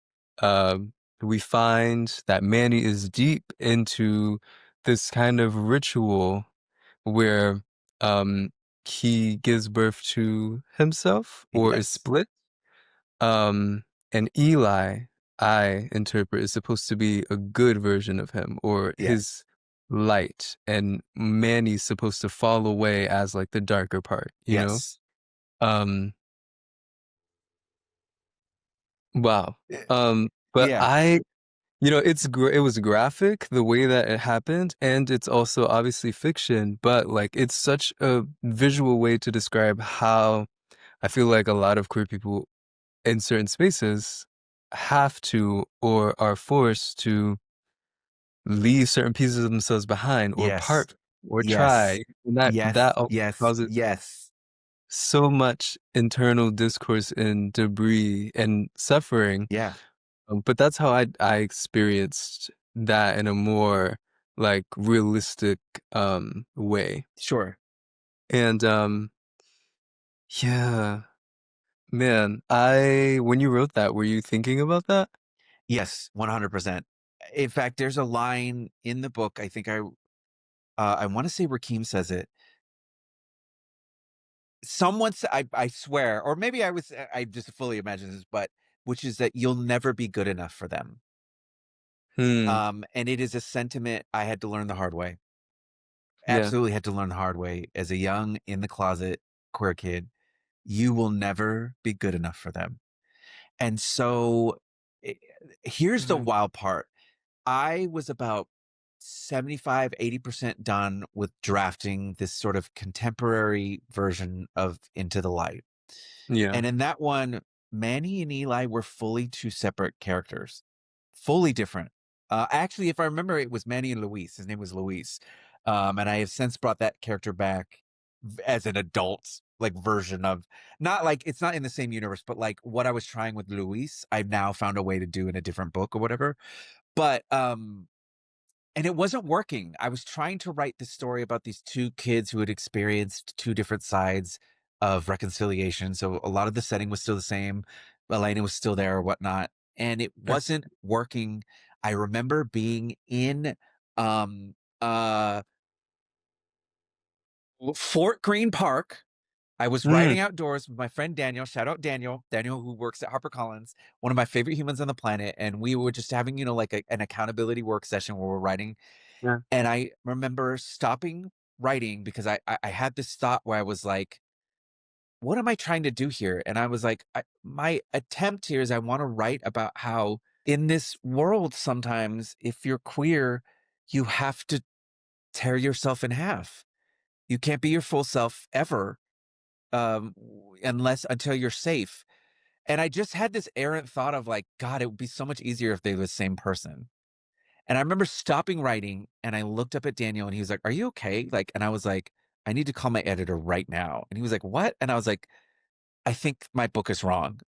S1: we find that Manny is deep into this kind of ritual where, um, he gives birth to himself or is
S2: yes,
S1: split. Um, and Eli, I interpret, is supposed to be a good version of him or his
S2: yes,
S1: light, and Manny's supposed to fall away as like the darker part, you know?
S2: yes.
S1: Um, wow.
S2: Eh,
S1: But
S2: yeah,
S1: it was graphic the way that it happened, and it's also obviously fiction, but like it's such a visual way to describe how I feel like a lot of queer people in certain spaces have to or are forced to leave certain pieces of themselves behind or
S2: yes,
S1: part or try,
S2: yes,
S1: and that
S2: yes,
S1: also
S2: yes,
S1: causes
S2: yes.
S1: so much internal discourse and debris and suffering,
S2: Yeah,
S1: but that's how I experienced that in a more, like, realistic, way,
S2: sure.
S1: and, yeah, man, I when you wrote that, were you thinking about that?
S2: Yes, 100%. In fact, there's a line in the book, I think I wanna say Rakim says it. I swear, or maybe I just fully imagine this, but which is that you'll never be good enough for them.
S1: Hmm,
S2: And it is a sentiment I had to learn the hard way.
S1: yeah.
S2: Absolutely had to learn the hard way as a young, in the closet queer kid. You will never be good enough for them. And so I here's the
S1: Mhm.
S2: wild part. I was about 75, 80% done with drafting this sort of contemporary version of Into the Light.
S1: Yeah.
S2: And in that one, Manny and Eli were fully two separate characters, fully different. Actually, if I remember, it was Manny and Luis. His name was Luis. And I have since brought that character back as an adult, like version of not like it's not in the same universe, but like what I was trying with Luis, I've now found a way to do in a different book or whatever. But and it wasn't working. I was trying to write this story about these two kids who had experienced two different sides of reconciliation. So a lot of the setting was still the same. Elena was still there or whatnot, and it
S1: Okay.
S2: wasn't working. I remember being in um uh Fort Greene Park. I was
S1: Mm,
S2: riding outdoors with my friend Daniel. Shout out Daniel, Daniel who works at HarperCollins, one of my favorite humans on the planet. And we were just having, like an accountability work session where we're writing.
S1: yeah.
S2: And I remember stopping writing because I had this thought where I was like, what am I trying to do here? And I was like, my attempt here is I want to write about how in this world, sometimes if you're queer, you have to tear yourself in half. You can't be your full self ever, unless until you're safe. And I just had this errant thought of like, God, it would be so much easier if they were the same person. And I remember stopping writing and I looked up at Daniel and he was like, "Are you okay?" Like, and I was like, "I need to call my editor right now." And he was like, "What?" And I was like, "I think my book is wrong."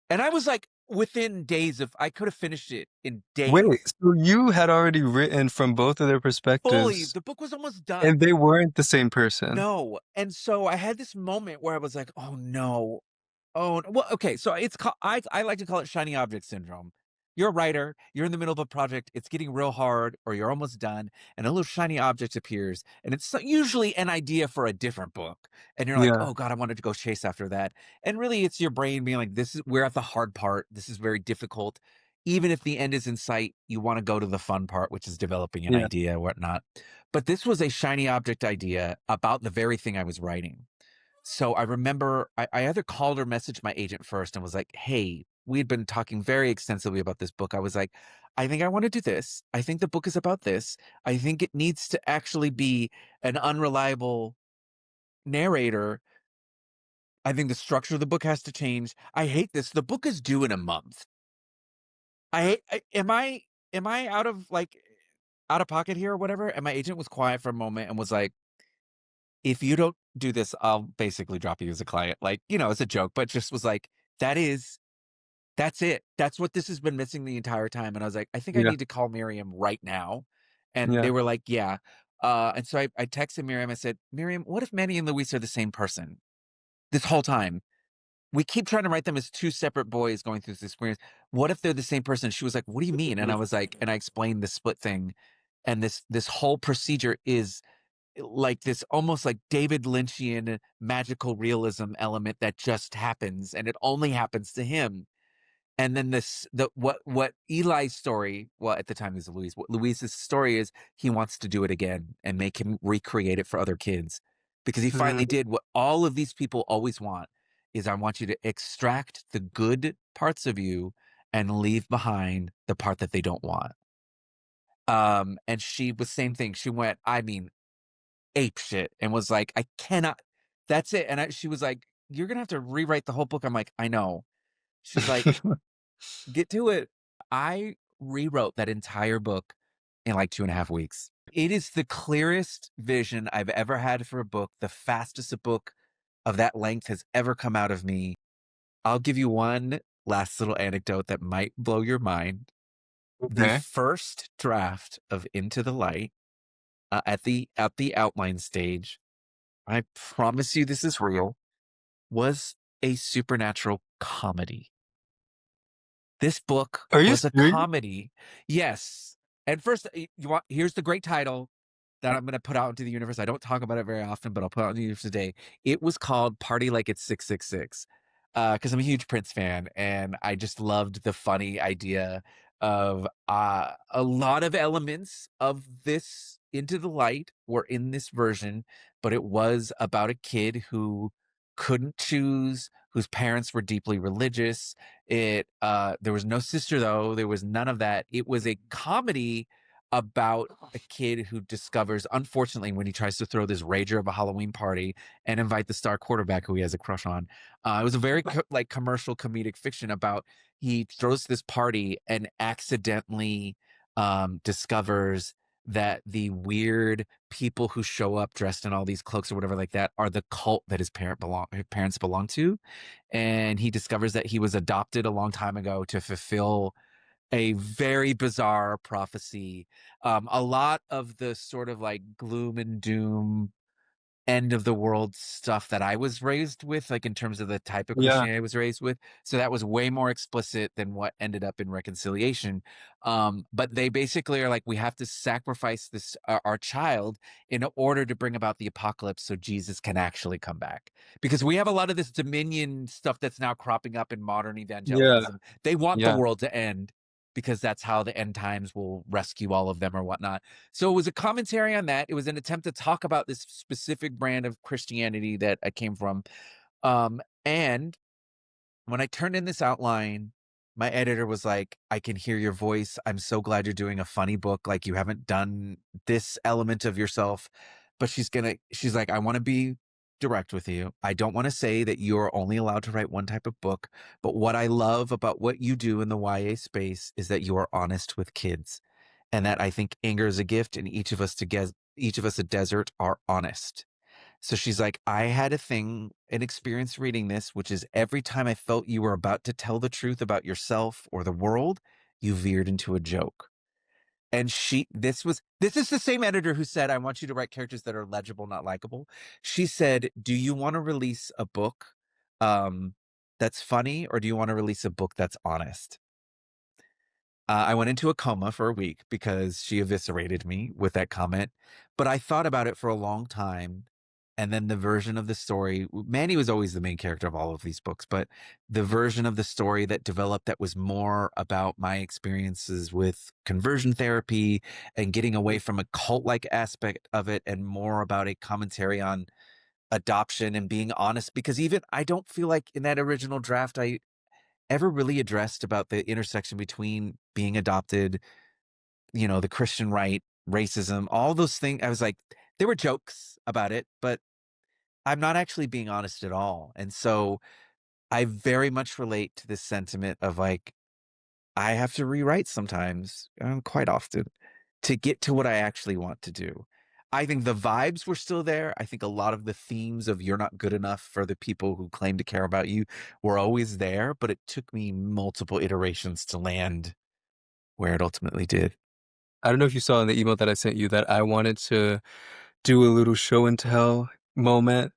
S2: And I was like, within days of, I could have finished it in
S1: Wait,
S2: days.
S1: so you had already written from both of their
S2: Fully,
S1: perspectives,
S2: the book was almost
S1: and
S2: done.
S1: they weren't the same person?
S2: No. And so I had this moment where I was like, "Oh no. Oh, well, okay, so it's called I like to call it shiny object syndrome. You're a writer, you're in the middle of a project, it's getting real hard, or you're almost done, and a little shiny object appears, and it's usually an idea for a different book. And you're like,
S1: Yeah,
S2: oh God, I wanted to go chase after that. And really it's your brain being like, we're at the hard part. This is very difficult. Even if the end is in sight, you want to go to the fun part, which is developing an
S1: yeah.
S2: idea and whatnot. But this was a shiny object idea about the very thing I was writing. So I remember I either called or messaged my agent first and was like, "Hey, we had been talking very extensively about this book." I was like, "I think I want to do this. I think the book is about this. I think it needs to actually be an unreliable narrator. I think the structure of the book has to change. I hate this. The book is due in a month. Am I out of like out of pocket here or whatever?" And my agent was quiet for a moment and was like, "If you don't do this, I'll basically drop you as a client." Like, it's a joke, but just was like, "That is That's it. That's what this has been missing the entire time." And I was like, "I think I
S1: Yeah,
S2: need to call Miriam right now." And they
S1: yeah.
S2: were like, "Yeah." And so I texted Miriam. I said, "Miriam, what if Manny and Luis are the same person this whole time? We keep trying to write them as two separate boys going through this experience. What if they're the same person?" She was like, "What do you mean?" And I was like, and I explained the split thing. And this whole procedure is like this almost like David Lynchian magical realism element that just happens, and it only happens to him. And then what Eli's story, well, at the time it was Louise. What Louise's story is, he wants to do it again and make him recreate it for other kids because he finally
S1: Mm,
S2: did what all of these people always want is, I want you to extract the good parts of you and leave behind the part that they don't want. And she was same thing. She went, I mean, ape shit and was like, I cannot, that's it. And she was like, you're gonna have to rewrite the whole book. I'm like, I know. She's like, get to it. I rewrote that entire book in like 2.5 weeks. It is the clearest vision I've ever had for a book, the fastest a book of that length has ever come out of me. I'll give you one last little anecdote that might blow your mind. The
S1: okay.
S2: first draft of Into the Light, at the outline stage, I promise you this is real, was a supernatural comedy. This book
S1: Are you
S2: was a
S1: serious?
S2: comedy. Yes. At first, you want here's the great title that I'm gonna put out into the universe. I don't talk about it very often, but I'll put it out in the universe today. It was called Party Like It's 666. Because I'm a huge Prince fan, and I just loved the funny idea of, a lot of elements of this Into the Light were in this version, but it was about a kid who couldn't choose, whose parents were deeply religious. There was no sister though, there was none of that. It was a comedy about a kid who discovers, unfortunately, when he tries to throw this rager of a Halloween party and invite the star quarterback who he has a crush on. It was a very like commercial comedic fiction about he throws this party and accidentally discovers that the weird people who show up dressed in all these cloaks or whatever like that are the cult that his parents belong to. And he discovers that he was adopted a long time ago to fulfill a very bizarre prophecy. A lot of the sort of like gloom and doom end of the world stuff that I was raised with, like in terms of the type of
S1: Yeah.
S2: Christianity I was raised with. So that was way more explicit than what ended up in Reconciliation. But they basically are like, we have to sacrifice this our child in order to bring about the apocalypse, so Jesus can actually come back. Because we have a lot of this dominion stuff that's now cropping up in modern
S1: Yeah.
S2: evangelicalism. They want the
S1: Yeah.
S2: world to end because that's how the end times will rescue all of them or whatnot. So it was a commentary on that. It was an attempt to talk about this specific brand of Christianity that I came from. And when I turned in this outline, my editor was like, I can hear your voice. I'm so glad you're doing a funny book. Like, you haven't done this element of yourself. But she's like, I want to be direct with you. I don't want to say that you're only allowed to write one type of book. But what I love about what you do in the YA space is that you are honest with kids. And that I think anger is a gift, and each of us a desert are honest. So she's like, I had an experience reading this, which is every time I felt you were about to tell the truth about yourself or the world, you veered into a joke. And this is the same editor who said, I want you to write characters that are legible, not likable. She said, do you want to release a book that's funny, or do you want to release a book that's honest? I went into a coma for a week because she eviscerated me with that comment. But I thought about it for a long time. And then the version of the story, Manny was always the main character of all of these books, but the version of the story that developed that was more about my experiences with conversion therapy and getting away from a cult like aspect of it and more about a commentary on adoption and being honest. Because even I don't feel like in that original draft, I ever really addressed about the intersection between being adopted, the Christian right, racism, all those things. I was like, there were jokes about it, but I'm not actually being honest at all. And so I very much relate to this sentiment of like, I have to rewrite sometimes, quite often, to get to what I actually want to do. I think the vibes were still there. I think a lot of the themes of you're not good enough for the people who claim to care about you were always there, but it took me multiple iterations to land where it ultimately did.
S1: I don't know if you saw in the email that I sent you that I wanted to do a little show and tell moment,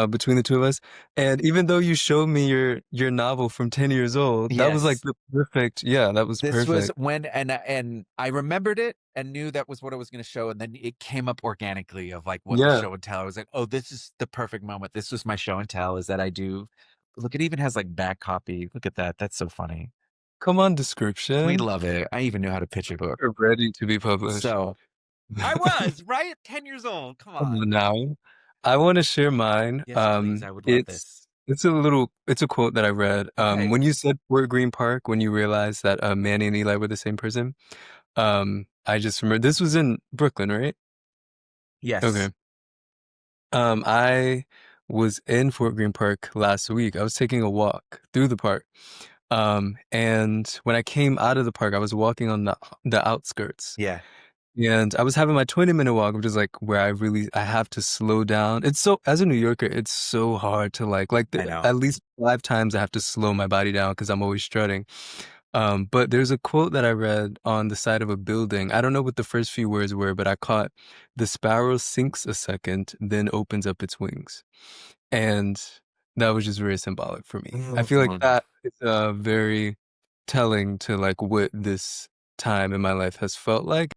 S1: between the 2 of us, and even though you showed me your novel from 10 years old, that was, like,
S2: Yes.
S1: the perfect yeah, that was
S2: This was
S1: perfect.
S2: when and I remembered it and knew that was what I was gonna show, and then it came up organically of, like, what the
S1: Yeah.
S2: show and tell. I was like, "Oh, this is the perfect moment. This was my show and tell, is that I do." Look, it even has, like, back copy. Look at that. That's so funny.
S1: Come on,
S2: We
S1: description.
S2: love it. I even knew how to pitch a book.
S1: We're ready to be published.
S2: So I was, right? 10 years old. Come
S1: Come on
S2: on.
S1: now. I wanna share mine.
S2: Yes, please. I would love this.
S1: It's a quote that I read.
S2: Okay.
S1: When you said Fort Greene Park, when you realized that, Manny and Eli were the same person, I just remember this was in Brooklyn, right?
S2: Yes.
S1: Okay. I was in Fort Greene Park last week. I was taking a walk through the park. And when I came out of the park, I was walking on the outskirts.
S2: Yeah,
S1: And I was having my 20-minute walk, which is like where I have to slow down. It's so as a New Yorker, it's so hard to
S2: I know.
S1: at least 5 times I have to slow my body down because I'm always strutting. But there's a quote that I read on the side of a building. I don't know what the first few words were, but I caught, "The sparrow sinks a second, then opens up its wings." And that was just very symbolic for me. I feel like
S2: Mhm.
S1: that is, very telling to, like, what this time in my life has felt like.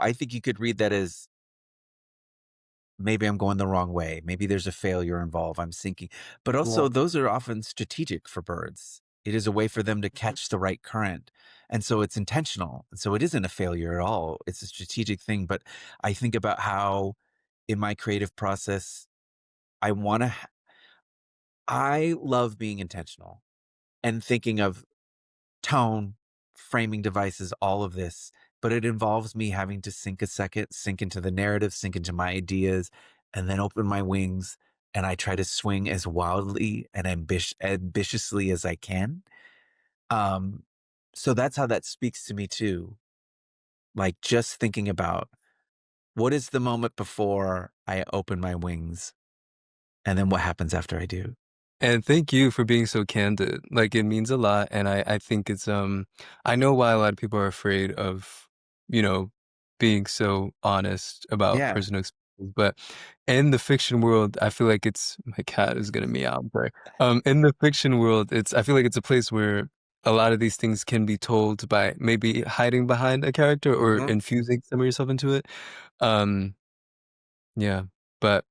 S2: I think you could read that as maybe I'm going the wrong way. Maybe there's a failure involved. I'm sinking. But
S1: Yeah.
S2: also, those are often strategic for birds. It is a way for them to catch the right current. And so it's intentional. And so it isn't a failure at all. It's a strategic thing. But I think about how in my creative process, I want to. I love being intentional and thinking of tone, framing devices, all of this, but it involves me having to sink a second, sink into the narrative, sink into my ideas, and then open my wings. And I try to swing as wildly and ambitiously as I can. Um, so that's how that speaks to me too. Like just thinking about what is the moment before I open my wings, and then what happens after I do.
S1: And thank you for being so candid. Like it means a lot, and I think it's I know why a lot of people are afraid of, you know, being so honest about
S2: Yeah.
S1: personal experiences. But in the fiction world, I feel like it's my cat is gonna meow. But in the fiction world, it's I feel like it's a place where a lot of these things can be told by maybe hiding behind a character or
S2: Mhm.
S1: infusing some of yourself into it. Um, yeah. But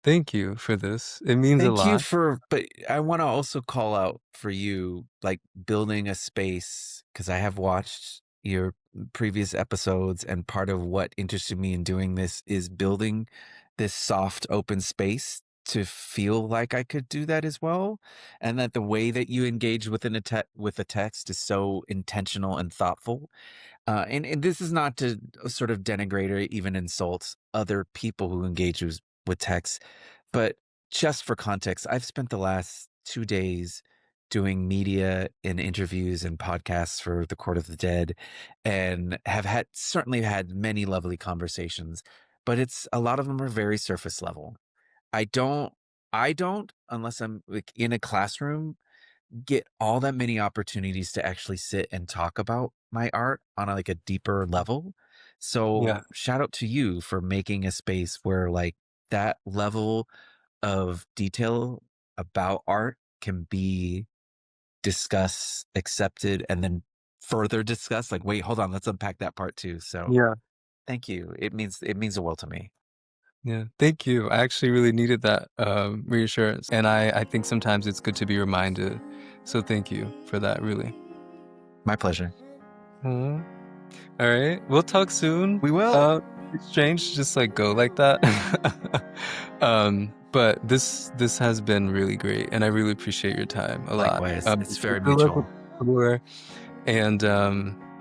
S1: thank you for this. It means a
S2: Thank you
S1: lot.
S2: for, but I want to also call out for you, like building a space, because I have watched your previous episodes, and part of what interested me in doing this is building this soft, open space to feel like I could do that as well, and that the way that you engage within with a text is so intentional and thoughtful. And this is not to sort of denigrate or even insult other people who engage with text, but just for context, I've spent the last 2 days doing media and interviews and podcasts for the Court of the Dead, and have certainly had many lovely conversations, but it's a lot of them are very surface level. I don't, I don't, unless I'm like in a classroom, get all that many opportunities to actually sit and talk about my art on like a deeper level. So
S1: Yeah.
S2: shout out to you for making a space where like that level of detail about art can be discussed, accepted, and then further discussed. Like, wait, hold on, let's unpack that part too. So
S1: Yeah.
S2: thank you. It means the world to me.
S1: Yeah, thank you. I actually really needed that reassurance, and I think sometimes it's good to be reminded. So thank you for that, really.
S2: My pleasure.
S1: Aw. All right, we'll talk soon.
S2: We will.
S1: It's strange to just like go like that. But this has been really great, and I really appreciate your time a lot.
S2: Likewise. It's very
S1: Good luck with
S2: mutual.
S1: the tour, and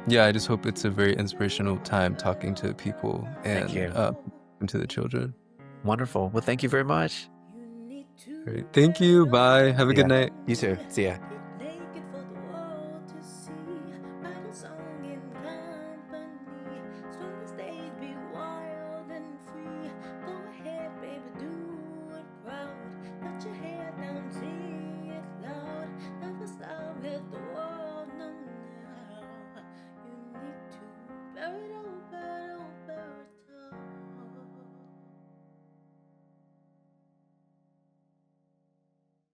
S1: yeah, I just hope it's a very inspirational time talking to people
S2: Thank
S1: and
S2: you.
S1: to the children.
S2: Wonderful. Well, thank you very much.
S1: Great. Thank you. Bye. Have a good
S2: Yeah.
S1: night.
S2: You too. See ya.